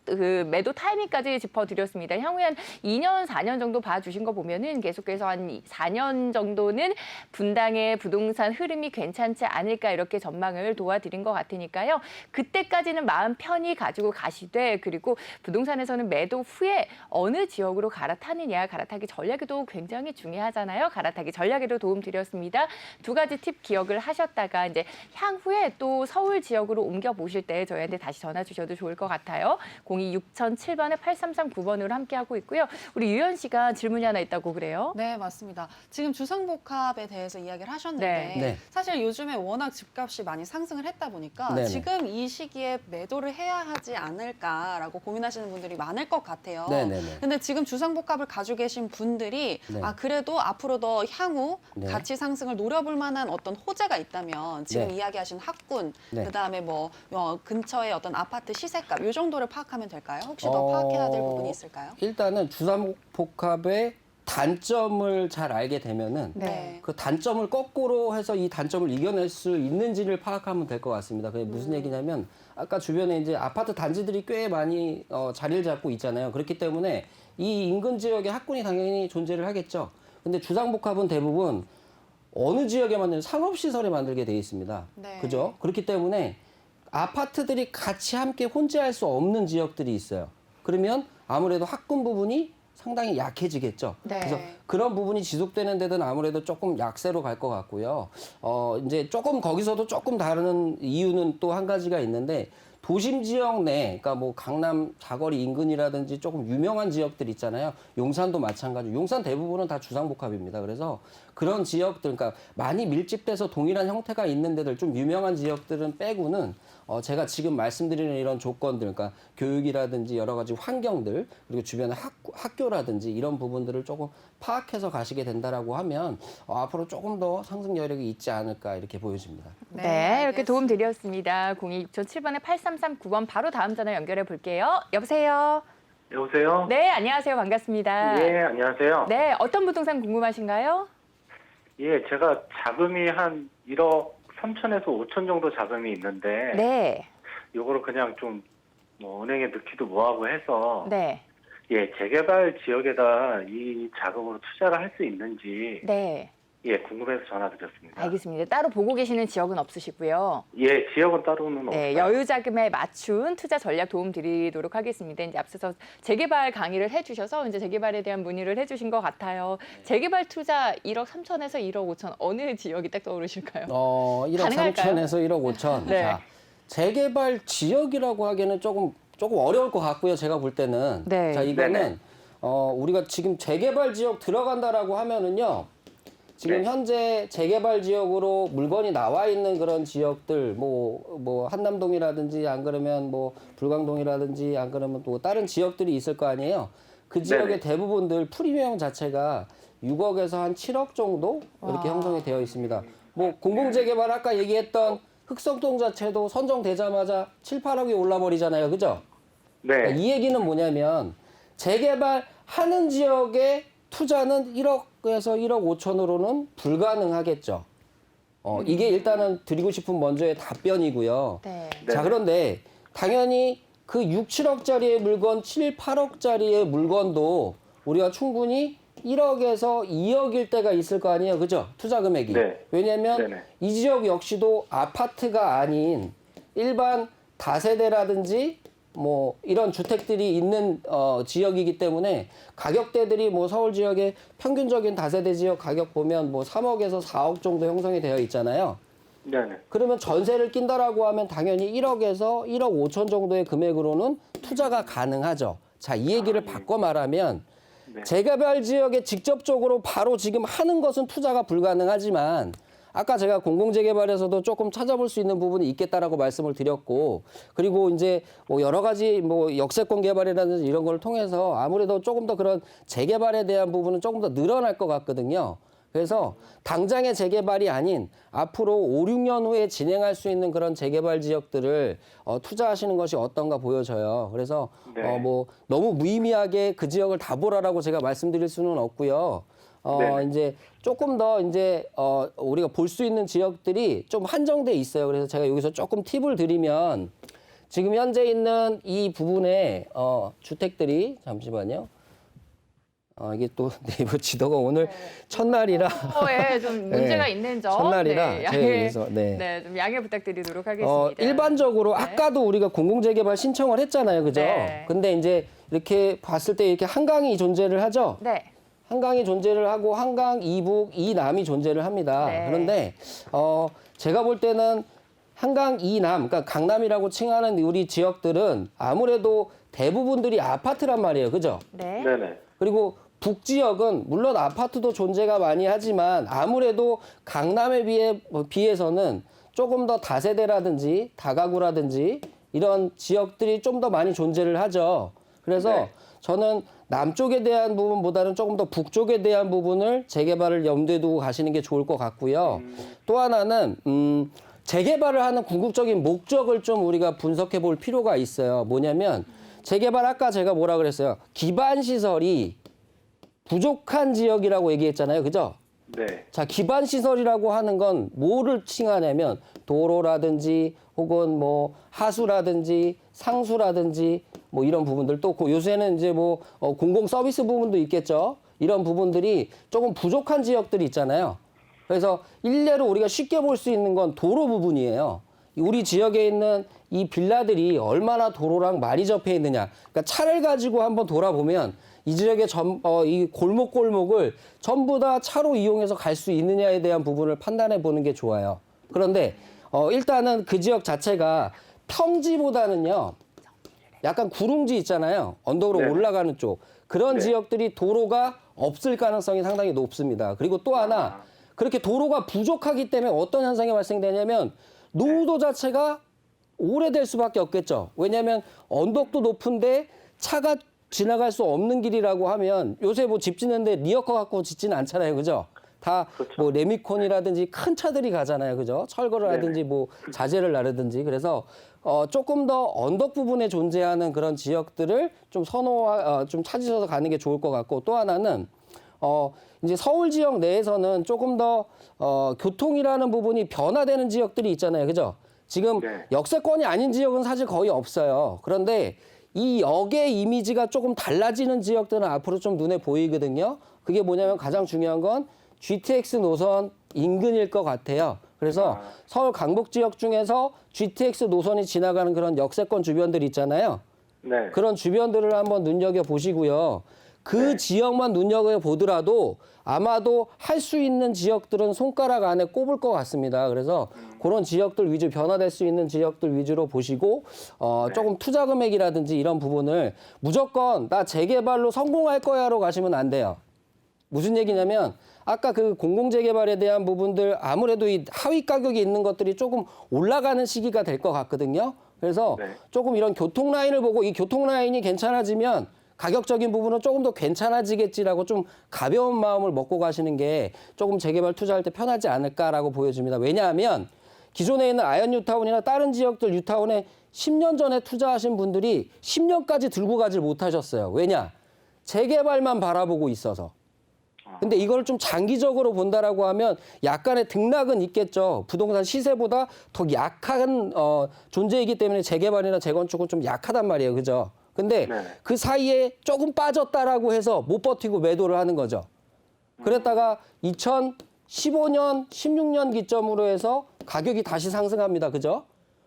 그 매도 타이밍까지 짚어드렸습니다. 향후에 한 2년, 4년 정도 봐주신 거 보면은 계속해서 한 4년 정도는 분당의 부동산 흐름이 괜찮지 않을까 이렇게 전망을 도와드린 것 같으니까요. 그때까지는 마음 편히 가지고 가시되 그리고 부동산에서는 매도 후에 어느 지역으로 갈아타느냐, 갈아타기 전략에도 굉장히 중요하잖아요. 갈아타기 전략에도 도움 드렸습니다. 두 가지 팁 기억을 하셨다가 이제 향후에 또 서울 지역으로 옮겨 보실 때 저희한테 다시 전화 주셔도 좋을 것 같아요. 026,007번에 8339번으로 함께하고 있고요. 우리 유연 씨가 질문이 하나 있다고 그래요? 네, 맞습니다. 지금 주상복합에 대해서 이야기를 하셨는데 네. 네. 사실 요즘에 워낙 집값이 많이 상승을 했다 보니까 네네. 지금 이 시기에 매도를 해야 하지 않을까라고 고민하시는 분들이 많을 것 같아요. 네네네. 근데 지금 주상복합을 가지고 계신 분들이 네. 그래도 앞으로 더 향후 네. 가치 상승을 노려볼 만한 어떤 호재가 있다면 지금 네. 이야기하신 학군, 네. 그다음에 뭐 근처의 어떤 아파트 시세값 이 정도를 파악하면 될까요? 혹시 더 파악해야 될 부분이 있을까요? 일단은 주상복합의 단점을 잘 알게 되면은 네. 그 단점을 거꾸로 해서 이 단점을 이겨낼 수 있는지를 파악하면 될 것 같습니다. 그게 무슨 얘기냐면 아까 주변에 이제 아파트 단지들이 꽤 많이 자리를 잡고 있잖아요. 그렇기 때문에 이 인근 지역에 학군이 당연히 존재를 하겠죠. 근데 주상복합은 대부분 어느 지역에 만드는 상업시설에 만들게 돼 있습니다. 네. 그죠? 그렇기 때문에 아파트들이 같이 함께 혼재할 수 없는 지역들이 있어요. 그러면 아무래도 학군 부분이 상당히 약해지겠죠. 네. 그래서 그런 부분이 지속되는 데는 아무래도 조금 약세로 갈 것 같고요. 이제 조금 거기서도 조금 다른 이유는 또 한 가지가 있는데 도심 지역 내, 그러니까 뭐 강남 사거리 인근이라든지 조금 유명한 지역들 있잖아요. 용산도 마찬가지. 용산 대부분은 다 주상복합입니다. 그래서 그런 지역들, 그러니까 많이 밀집돼서 동일한 형태가 있는 데들, 좀 유명한 지역들은 빼고는 제가 지금 말씀드리는 이런 조건들, 그러니까 교육이라든지 여러 가지 환경들, 그리고 주변에 학교라든지 이런 부분들을 조금 파악해서 가시게 된다라고 하면 앞으로 조금 더 상승 여력이 있지 않을까 이렇게 보여집니다. 네, 이렇게 도움 드렸습니다. 026,007번에 8339번 바로 다음 전화 연결해 볼게요. 여보세요? 여보세요? 네, 안녕하세요. 반갑습니다. 예, 안녕하세요. 네, 어떤 부동산 궁금하신가요? 예, 제가 자금이 한 1억 3천에서 5천 정도 자금이 있는데, 네, 요거를 그냥 좀, 뭐, 은행에 넣기도 뭐하고 해서, 네, 예, 재개발 지역에다 이 자금으로 투자를 할 수 있는지, 네. 예, 궁금해서 전화드렸습니다. 알겠습니다. 따로 보고 계시는 지역은 없으시고요. 예, 지역은 따로는 네, 없어요. 여유 자금에 맞춘 투자 전략 도움 드리도록 하겠습니다. 이제 앞서서 재개발 강의를 해주셔서 이제 재개발에 대한 문의를 해주신 것 같아요. 재개발 투자 1억 3천에서 1억 5천 어느 지역이 딱 떠오르실까요? 1억 가능할까요? 3천에서 1억 5천. 네. 자, 재개발 지역이라고 하기에는 조금 어려울 것 같고요. 제가 볼 때는. 네. 자, 이거는 네네. 우리가 지금 재개발 지역 들어간다라고 하면은요. 지금 네. 현재 재개발 지역으로 물건이 나와 있는 그런 지역들, 뭐 한남동이라든지 안 그러면 뭐 불광동이라든지 안 그러면 또 다른 지역들이 있을 거 아니에요. 그 지역의 네네. 대부분들 프리미엄 자체가 6억에서 한 7억 정도 이렇게 형성이 되어 있습니다. 뭐 공공재개발 아까 얘기했던 흑석동 자체도 선정되자마자 7, 8억이 올라버리잖아요. 그죠? 네. 이 얘기는 뭐냐면 재개발하는 지역의 투자는 1억에서 1억 5천으로는 불가능하겠죠. 이게 일단은 드리고 싶은 먼저의 답변이고요. 네. 자, 그런데 당연히 그 6, 7억짜리의 물건, 7, 8억짜리의 물건도 우리가 충분히 1억에서 2억일 때가 있을 거 아니에요. 그죠? 투자 금액이. 네. 왜냐면 네네. 이 지역 역시도 아파트가 아닌 일반 다세대라든지 뭐 이런 주택들이 있는 지역이기 때문에 가격대들이 뭐 서울 지역의 평균적인 다세대 지역 가격 보면 뭐 3억에서 4억 정도 형성이 되어 있잖아요. 네네. 그러면 전세를 낀다라고 하면 당연히 1억에서 1억 5천 정도의 금액으로는 투자가 가능하죠. 자, 이 얘기를 바꿔 말하면 네. 재개발 지역에 직접적으로 바로 지금 하는 것은 투자가 불가능하지만 아까 제가 공공재개발에서도 조금 찾아볼 수 있는 부분이 있겠다라고 말씀을 드렸고 그리고 이제 뭐 여러 가지 뭐 역세권 개발이라든지 이런 걸 통해서 아무래도 조금 더 그런 재개발에 대한 부분은 조금 더 늘어날 것 같거든요. 그래서 당장의 재개발이 아닌 앞으로 5, 6년 후에 진행할 수 있는 그런 재개발 지역들을 투자하시는 것이 어떤가 보여져요. 그래서 네. 뭐 너무 무의미하게 그 지역을 다 보라라고 제가 말씀드릴 수는 없고요. 네네. 이제 조금 더 이제 우리가 볼 수 있는 지역들이 좀 한정돼 있어요. 그래서 제가 여기서 조금 팁을 드리면 지금 현재 있는 이 부분에 주택들이 잠시만요. 이게 또 네이버 지도가 오늘 첫날이라 예, 좀 문제가 네, 있는 점. 첫날이라 네, 제가 여기서 네, 좀 양해 부탁드리도록 하겠습니다. 일반적으로 네. 아까도 우리가 공공재개발 신청을 했잖아요. 그죠? 네. 근데 이제 이렇게 봤을 때 이렇게 한강이 존재를 하죠. 네. 한강이 존재를 하고 한강, 이북, 이남이 존재를 합니다. 네. 그런데 제가 볼 때는 한강, 이남, 그러니까 강남이라고 칭하는 우리 지역들은 아무래도 대부분들이 아파트란 말이에요. 그죠? 네. 네네. 그리고 북지역은 물론 아파트도 존재가 많이 하지만 아무래도 강남에 비해서는 조금 더 다세대라든지 다가구라든지 이런 지역들이 좀 더 많이 존재를 하죠. 그래서 네. 저는 남쪽에 대한 부분보다는 조금 더 북쪽에 대한 부분을 재개발을 염두에 두고 가시는 게 좋을 것 같고요. 또 하나는 재개발을 하는 궁극적인 목적을 좀 우리가 분석해 볼 필요가 있어요. 뭐냐면 재개발 아까 제가 뭐라 그랬어요. 기반 시설이 부족한 지역이라고 얘기했잖아요. 그죠? 네. 자, 기반 시설이라고 하는 건 뭐를 칭하냐면 도로라든지 혹은 뭐 하수라든지 상수라든지 뭐 이런 부분들 또 요새는 이제 뭐 공공 서비스 부분도 있겠죠. 이런 부분들이 조금 부족한 지역들이 있잖아요. 그래서 일례로 우리가 쉽게 볼 수 있는 건 도로 부분이에요. 우리 지역에 있는 이 빌라들이 얼마나 도로랑 많이 접해 있느냐. 그러니까 차를 가지고 한번 돌아보면 이 지역의 이 골목골목을 전부 다 차로 이용해서 갈 수 있느냐에 대한 부분을 판단해 보는 게 좋아요. 그런데 일단은 그 지역 자체가 평지보다는요. 약간 구릉지 있잖아요. 언덕으로 네. 올라가는 쪽. 그런 네. 지역들이 도로가 없을 가능성이 상당히 높습니다. 그리고 또 하나 그렇게 도로가 부족하기 때문에 어떤 현상이 발생되냐면 노후도 자체가 오래될 수밖에 없겠죠. 왜냐하면 언덕도 높은데 차가 지나갈 수 없는 길이라고 하면 요새 뭐 집 짓는데 리어커 갖고 짓지는 않잖아요. 그죠? 다 뭐 레미콘이라든지 큰 차들이 가잖아요. 그죠? 철거를 하든지 뭐 자재를 나르든지. 그래서 조금 더 언덕 부분에 존재하는 그런 지역들을 좀 좀 찾으셔서 가는 게 좋을 것 같고 또 하나는 이제 서울 지역 내에서는 조금 더 교통이라는 부분이 변화되는 지역들이 있잖아요. 그죠? 지금 네. 역세권이 아닌 지역은 사실 거의 없어요. 그런데 이 역의 이미지가 조금 달라지는 지역들은 앞으로 좀 눈에 보이거든요. 그게 뭐냐면 가장 중요한 건 GTX 노선 인근일 것 같아요. 그래서 서울 강북 지역 중에서 GTX 노선이 지나가는 그런 역세권 주변들 있잖아요. 네. 그런 주변들을 한번 눈여겨보시고요. 그 지역만 눈여겨보더라도 아마도 할 수 있는 지역들은 손가락 안에 꼽을 것 같습니다. 그래서 그런 지역들 위주, 변화될 수 있는 지역들 위주로 보시고 조금 투자 금액이라든지 이런 부분을 무조건 나 재개발로 성공할 거야로 가시면 안 돼요. 무슨 얘기냐면 아까 그 공공재개발에 대한 부분들 아무래도 이 하위 가격이 있는 것들이 조금 올라가는 시기가 될 것 같거든요. 그래서 네. 조금 이런 교통 라인을 보고 이 교통 라인이 괜찮아지면 가격적인 부분은 조금 더 괜찮아지겠지라고 좀 가벼운 마음을 먹고 가시는 게 조금 재개발 투자할 때 편하지 않을까라고 보여집니다. 왜냐하면 기존에 있는 아현 뉴타운이나 다른 지역들 뉴타운에 10년 전에 투자하신 분들이 10년까지 들고 가질 못하셨어요. 왜냐? 재개발만 바라보고 있어서. 근데 이걸 좀 장기적으로 본다라고 하면 약간의 등락은 있겠죠. 부동산 시세보다 더 약한 존재이기 때문에 재개발이나 재건축은 좀 약하단 말이에요. 그죠? 근데 네. 그 사이에 조금 빠졌다라고 해서 못 버티고 매도를 하는 거죠. 그랬다가 2015년, 16년 기점으로 해서 가격이 다시 상승합니다. 그죠?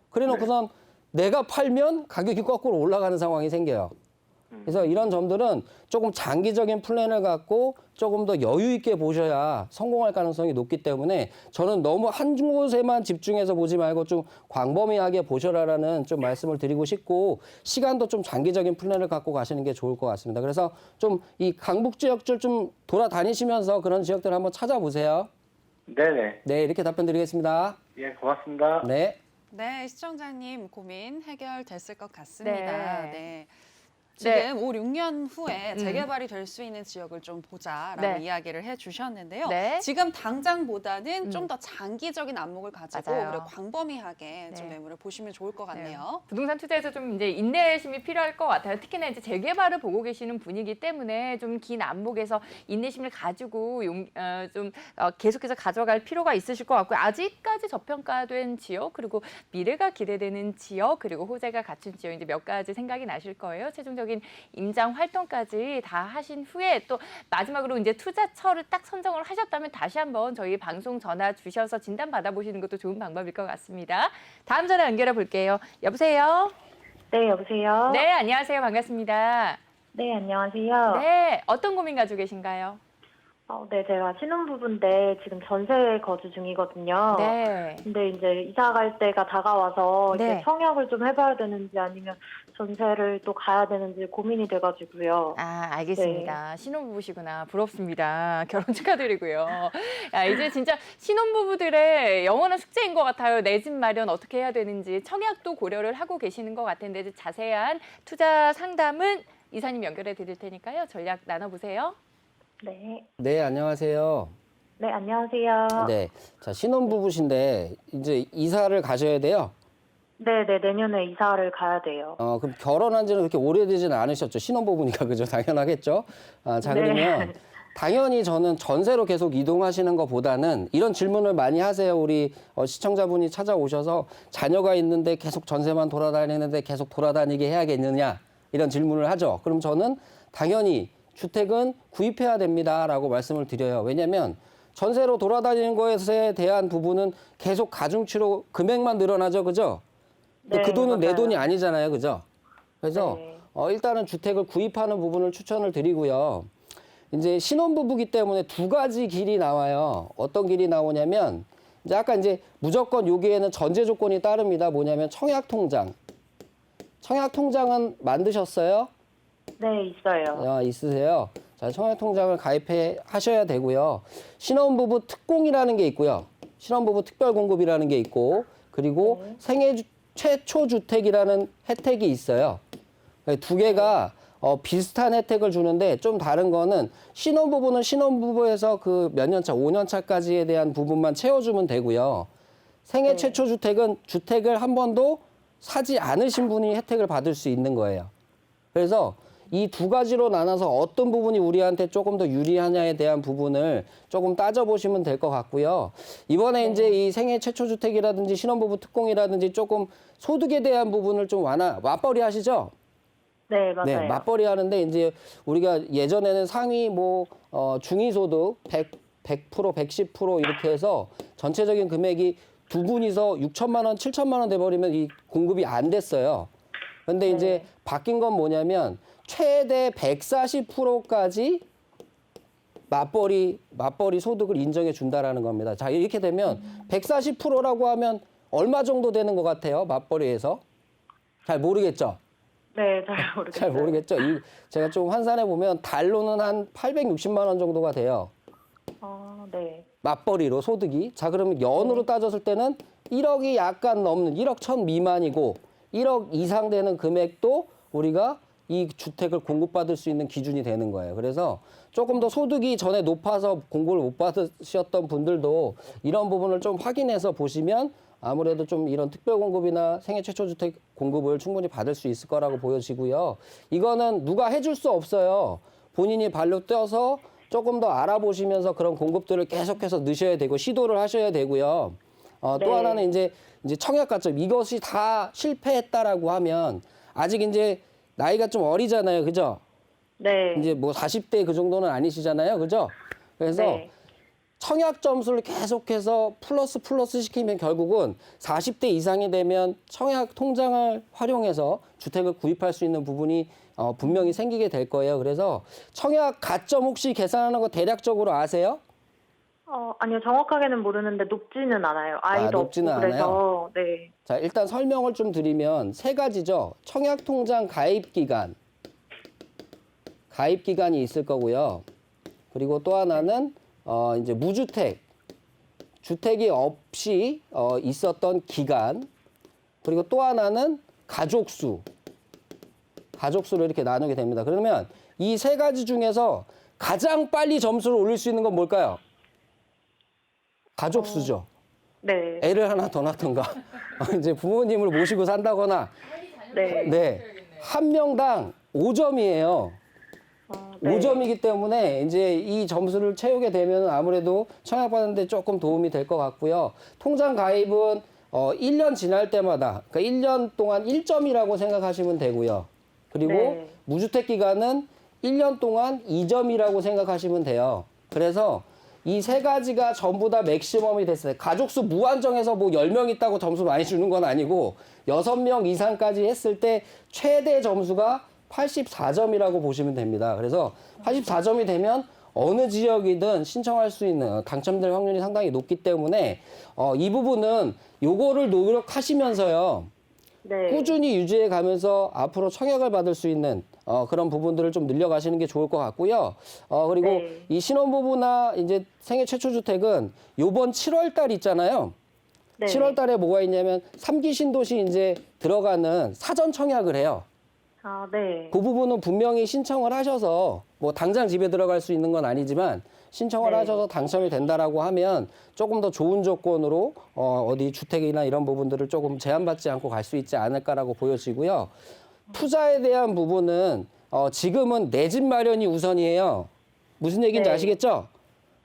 그래 놓고선 내가 팔면 가격이 거꾸로 올라가는 상황이 생겨요. 그래서 이런 점들은 조금 장기적인 플랜을 갖고 조금 더 여유 있게 보셔야 성공할 가능성이 높기 때문에 저는 너무 한 곳에만 집중해서 보지 말고 좀 광범위하게 보셔라라는 좀 말씀을 드리고 싶고 시간도 좀 장기적인 플랜을 갖고 가시는 게 좋을 것 같습니다. 그래서 좀 이 강북 지역들 좀 돌아다니시면서 그런 지역들 한번 찾아보세요. 네네. 네, 이렇게 답변 드리겠습니다. 예, 고맙습니다. 네. 네, 시청자님 고민 해결됐을 것 같습니다. 네. 네. 네. 지금 5, 6년 후에 재개발이 될 수 있는 지역을 좀 보자라고 네. 이야기를 해주셨는데요. 네. 지금 당장보다는 좀 더 장기적인 안목을 가지고 맞아요. 우리가 광범위하게 좀 네. 매물을 보시면 좋을 것 같네요. 부동산 투자에서 좀 이제 인내심이 필요할 것 같아요. 특히나 이제 재개발을 보고 계시는 분이기 때문에 좀 긴 안목에서 인내심을 가지고 계속해서 가져갈 필요가 있으실 것 같고요. 아직까지 저평가된 지역 그리고 미래가 기대되는 지역 그리고 호재가 갖춘 지역 이제 몇 가지 생각이 나실 거예요. 최종적인 임장 활동까지 다 하신 후에 또 마지막으로 이제 투자처를 딱 선정을 하셨다면 다시 한번 저희 방송 전화 주셔서 진단 받아보시는 것도 좋은 방법일 것 같습니다. 다음 전화 연결해 볼게요. 여보세요? 네, 여보세요? 네, 안녕하세요. 반갑습니다. 네, 안녕하세요. 네, 어떤 고민 가지고 계신가요? 네, 제가 신혼부부인데 지금 전세 거주 중이거든요. 네. 근데 이제 이사 갈 때가 다가와서 네. 이제 청약을 좀 해봐야 되는지 아니면 전세를 또 가야 되는지 고민이 돼가지고요. 아, 알겠습니다. 신혼부부시구나. 부럽습니다. 결혼 축하드리고요. 이제 진짜 신혼부부들의 영원한 숙제인 것 같아요. 내 집 마련 어떻게 해야 되는지 청약도 고려를 하고 계시는 것 같은데 이제 자세한 투자 상담은 이사님 연결해 드릴 테니까요. 전략 나눠보세요. 네. 네, 안녕하세요. 네, 안녕하세요. 네. 자, 신혼부부신데 이제 이사를 가셔야 돼요. 네, 내년에 이사를 가야 돼요. 그럼 결혼한 지는 그렇게 오래되지는 않으셨죠? 신혼부부니까 그죠? 당연하겠죠? 자, 네. 그러면 당연히 저는 전세로 계속 이동하시는 것보다는 이런 질문을 많이 하세요. 우리 시청자분이 찾아오셔서 자녀가 있는데 계속 전세만 돌아다니는데 계속 돌아다니게 해야겠느냐? 이런 질문을 하죠. 그럼 저는 당연히 주택은 구입해야 됩니다라고 말씀을 드려요. 왜냐하면 전세로 돌아다니는 것에 대한 부분은 계속 가중치로 금액만 늘어나죠. 그죠? 근데 네, 그 돈은 내 맞아요. 돈이 아니잖아요. 그죠? 그래서 네. 일단은 주택을 구입하는 부분을 추천을 드리고요. 이제 신혼부부기 때문에 두 가지 길이 나와요. 어떤 길이 나오냐면 이제 아까 이제 무조건 여기에는 전제 조건이 따릅니다. 뭐냐면 청약통장. 청약통장은 만드셨어요? 네, 있어요. 있으세요. 자, 청약통장을 하셔야 되고요. 신혼부부 특공이라는 게 있고요. 신혼부부 특별공급이라는 게 있고, 그리고 생애 최초 주택이라는 혜택이 있어요. 두 개가 비슷한 혜택을 주는데 좀 다른 거는 신혼부부는 신혼부부에서 그 몇 년 차, 5년 차까지에 대한 부분만 채워주면 되고요. 생애 최초 주택은 주택을 한 번도 사지 않으신 분이 혜택을 받을 수 있는 거예요. 그래서 이 두 가지로 나눠서 어떤 부분이 우리한테 조금 더 유리하냐에 대한 부분을 조금 따져보시면 될 것 같고요. 이번에 이제 이 생애 최초 주택이라든지 신혼부부 특공이라든지 조금 소득에 대한 부분을 좀 맞벌이 하시죠? 네, 맞아요. 네, 맞벌이 하는데 이제 우리가 예전에는 상위 중위소득 100%, 110% 이렇게 해서 전체적인 금액이 두 분이서 6천만 원, 7천만 원 돼버리면 이 공급이 안 됐어요. 근데 이제 바뀐 건 뭐냐면 최대 140%까지 맞벌이 소득을 인정해 준다라는 겁니다. 자, 이렇게 되면 140%라고 하면 얼마 정도 되는 것 같아요? 맞벌이에서? 잘 모르겠죠? 네, 잘 모르겠어요. 잘 모르겠죠? 제가 좀 환산해 보면 달로는 한 860만 원 정도가 돼요. 네. 맞벌이로 소득이. 자, 그러면 연으로 따졌을 때는 1억이 약간 넘는 1억 천 미만이고 1억 이상 되는 금액도 우리가 이 주택을 공급받을 수 있는 기준이 되는 거예요. 그래서 조금 더 소득이 전에 높아서 공급을 못 받으셨던 분들도 이런 부분을 좀 확인해서 보시면 아무래도 좀 이런 특별 공급이나 생애 최초 주택 공급을 충분히 받을 수 있을 거라고 보여지고요. 이거는 누가 해줄 수 없어요. 본인이 발로 뛰어서 조금 더 알아보시면서 그런 공급들을 계속해서 넣으셔야 되고 시도를 하셔야 되고요. 또 네. 하나는 이제 청약 가점 이것이 다 실패했다라고 하면 아직 이제 나이가 좀 어리잖아요, 그죠? 네. 이제 뭐 40대 그 정도는 아니시잖아요, 그죠? 그래서 네. 청약 점수를 계속해서 플러스 시키면 결국은 40대 이상이 되면 청약 통장을 활용해서 주택을 구입할 수 있는 부분이 분명히 생기게 될 거예요. 그래서 청약 가점 혹시 계산하는 거 대략적으로 아세요? 아니요, 정확하게는 모르는데 높지는 않아요. 아이도 높지는 없고 그래서 네. 자, 일단 설명을 좀 드리면 세 가지죠. 청약 통장 가입 기간이 있을 거고요. 그리고 또 하나는 이제 무주택, 주택이 없이 있었던 기간, 그리고 또 하나는 가족수로 이렇게 나누게 됩니다. 그러면 이 세 가지 중에서 가장 빨리 점수를 올릴 수 있는 건 뭘까요? 가족수죠. 네. 애를 하나 더 낳던가, 이제 부모님을 모시고 산다거나, 네. 네, 한 명당 5점이에요. 네. 5점이기 때문에 이제 이 점수를 채우게 되면 아무래도 청약받는데 조금 도움이 될 것 같고요. 통장 가입은 1년 지날 때마다, 그러니까 1년 동안 1점이라고 생각하시면 되고요. 그리고 네. 무주택 기간은 1년 동안 2점이라고 생각하시면 돼요. 그래서 이 세 가지가 전부 다 맥시멈이 됐어요. 가족수 무한정해서 뭐 10명 있다고 점수 많이 주는 건 아니고 6명 이상까지 했을 때 최대 점수가 84점이라고 보시면 됩니다. 그래서 84점이 되면 어느 지역이든 신청할 수 있는 당첨될 확률이 상당히 높기 때문에 이 부분은 요거를 노력하시면서요. 네. 꾸준히 유지해 가면서 앞으로 청약을 받을 수 있는 그런 부분들을 좀 늘려가시는 게 좋을 것 같고요. 그리고 네. 이 신혼부부나 이제 생애 최초 주택은 요번 7월 달 있잖아요. 네. 7월 달에 뭐가 있냐면 3기 신도시 이제 들어가는 사전 청약을 해요. 네. 그 부분은 분명히 신청을 하셔서 뭐 당장 집에 들어갈 수 있는 건 아니지만 신청을 네. 하셔서 당첨이 된다라고 하면 조금 더 좋은 조건으로 어디 주택이나 이런 부분들을 조금 제한받지 않고 갈 수 있지 않을까라고 보여지고요. 투자에 대한 부분은 지금은 내 집 마련이 우선이에요. 무슨 얘기인지 네. 아시겠죠?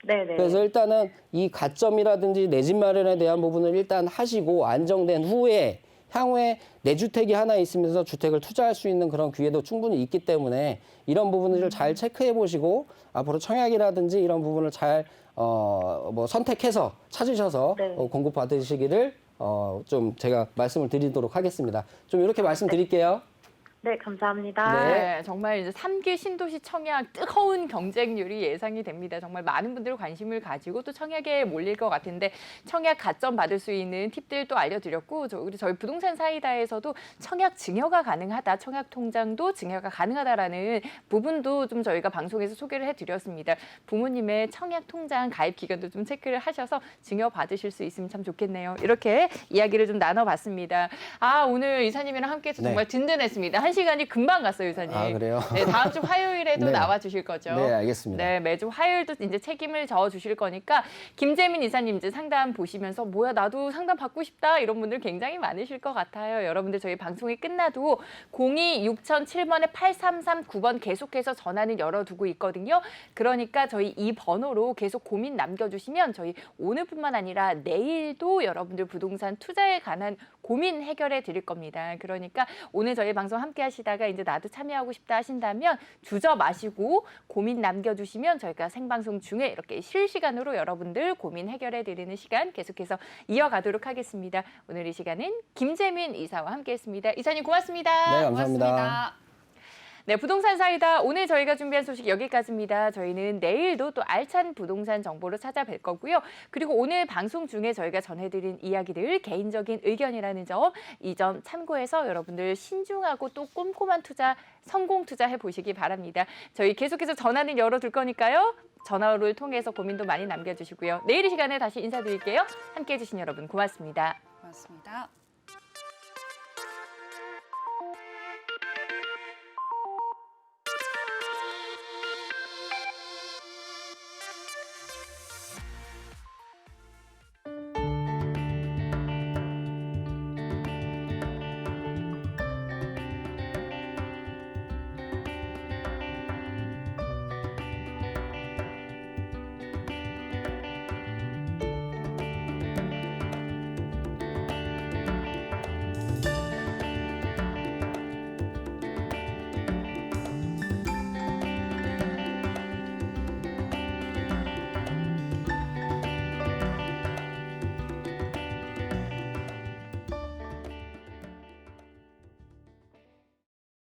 네네. 그래서 일단은 이 가점이라든지 내 집 마련에 대한 부분을 일단 하시고 안정된 후에 향후에 내 주택이 하나 있으면서 주택을 투자할 수 있는 그런 기회도 충분히 있기 때문에 이런 부분을 잘 체크해 보시고 앞으로 청약이라든지 이런 부분을 잘 뭐 선택해서 찾으셔서 네. 공급 받으시기를 좀 제가 말씀을 드리도록 하겠습니다. 좀 이렇게 말씀드릴게요. 네, 감사합니다. 네. 네, 정말 이제 3기 신도시 청약 뜨거운 경쟁률이 예상이 됩니다. 정말 많은 분들 관심을 가지고 또 청약에 몰릴 것 같은데 청약 가점 받을 수 있는 팁들도 알려드렸고 우리 저희 부동산 사이다에서도 청약 증여가 가능하다, 청약 통장도 증여가 가능하다라는 부분도 좀 저희가 방송에서 소개를 해드렸습니다. 부모님의 청약 통장 가입 기간도 좀 체크를 하셔서 증여 받으실 수 있으면 참 좋겠네요. 이렇게 이야기를 좀 나눠봤습니다. 오늘 이사님이랑 함께해서 네. 정말 든든했습니다. 한 시간이 금방 갔어요, 이사님. 아, 그래요? 네, 다음 주 화요일에도 네. 나와 주실 거죠? 네, 알겠습니다. 네, 매주 화요일도 이제 책임을 져 주실 거니까 김재민 이사님 이제 상담 보시면서 뭐야 나도 상담 받고 싶다 이런 분들 굉장히 많으실 것 같아요. 여러분들 저희 방송이 끝나도 02-6007번에 8339번 계속해서 전화는 열어두고 있거든요. 그러니까 저희 이 번호로 계속 고민 남겨주시면 저희 오늘뿐만 아니라 내일도 여러분들 부동산 투자에 관한 고민 해결해 드릴 겁니다. 그러니까 오늘 저희 방송 함께 함께 하시다가 이제 나도 참여하고 싶다 하신다면 주저 마시고 고민 남겨주시면 저희가 생방송 중에 이렇게 실시간으로 여러분들 고민 해결해 드리는 시간 계속해서 이어가도록 하겠습니다. 오늘 이 시간은 김재민 이사와 함께했습니다. 이사님 고맙습니다. 네, 감사합니다. 고맙습니다. 네, 부동산 사이다. 오늘 저희가 준비한 소식 여기까지입니다. 저희는 내일도 또 알찬 부동산 정보로 찾아뵐 거고요. 그리고 오늘 방송 중에 저희가 전해드린 이야기들 개인적인 의견이라는 점, 이 점 참고해서 여러분들 신중하고 또 꼼꼼한 투자, 성공 투자해 보시기 바랍니다. 저희 계속해서 전화는 열어둘 거니까요. 전화를 통해서 고민도 많이 남겨주시고요. 내일 이 시간에 다시 인사드릴게요. 함께해 주신 여러분 고맙습니다. 고맙습니다.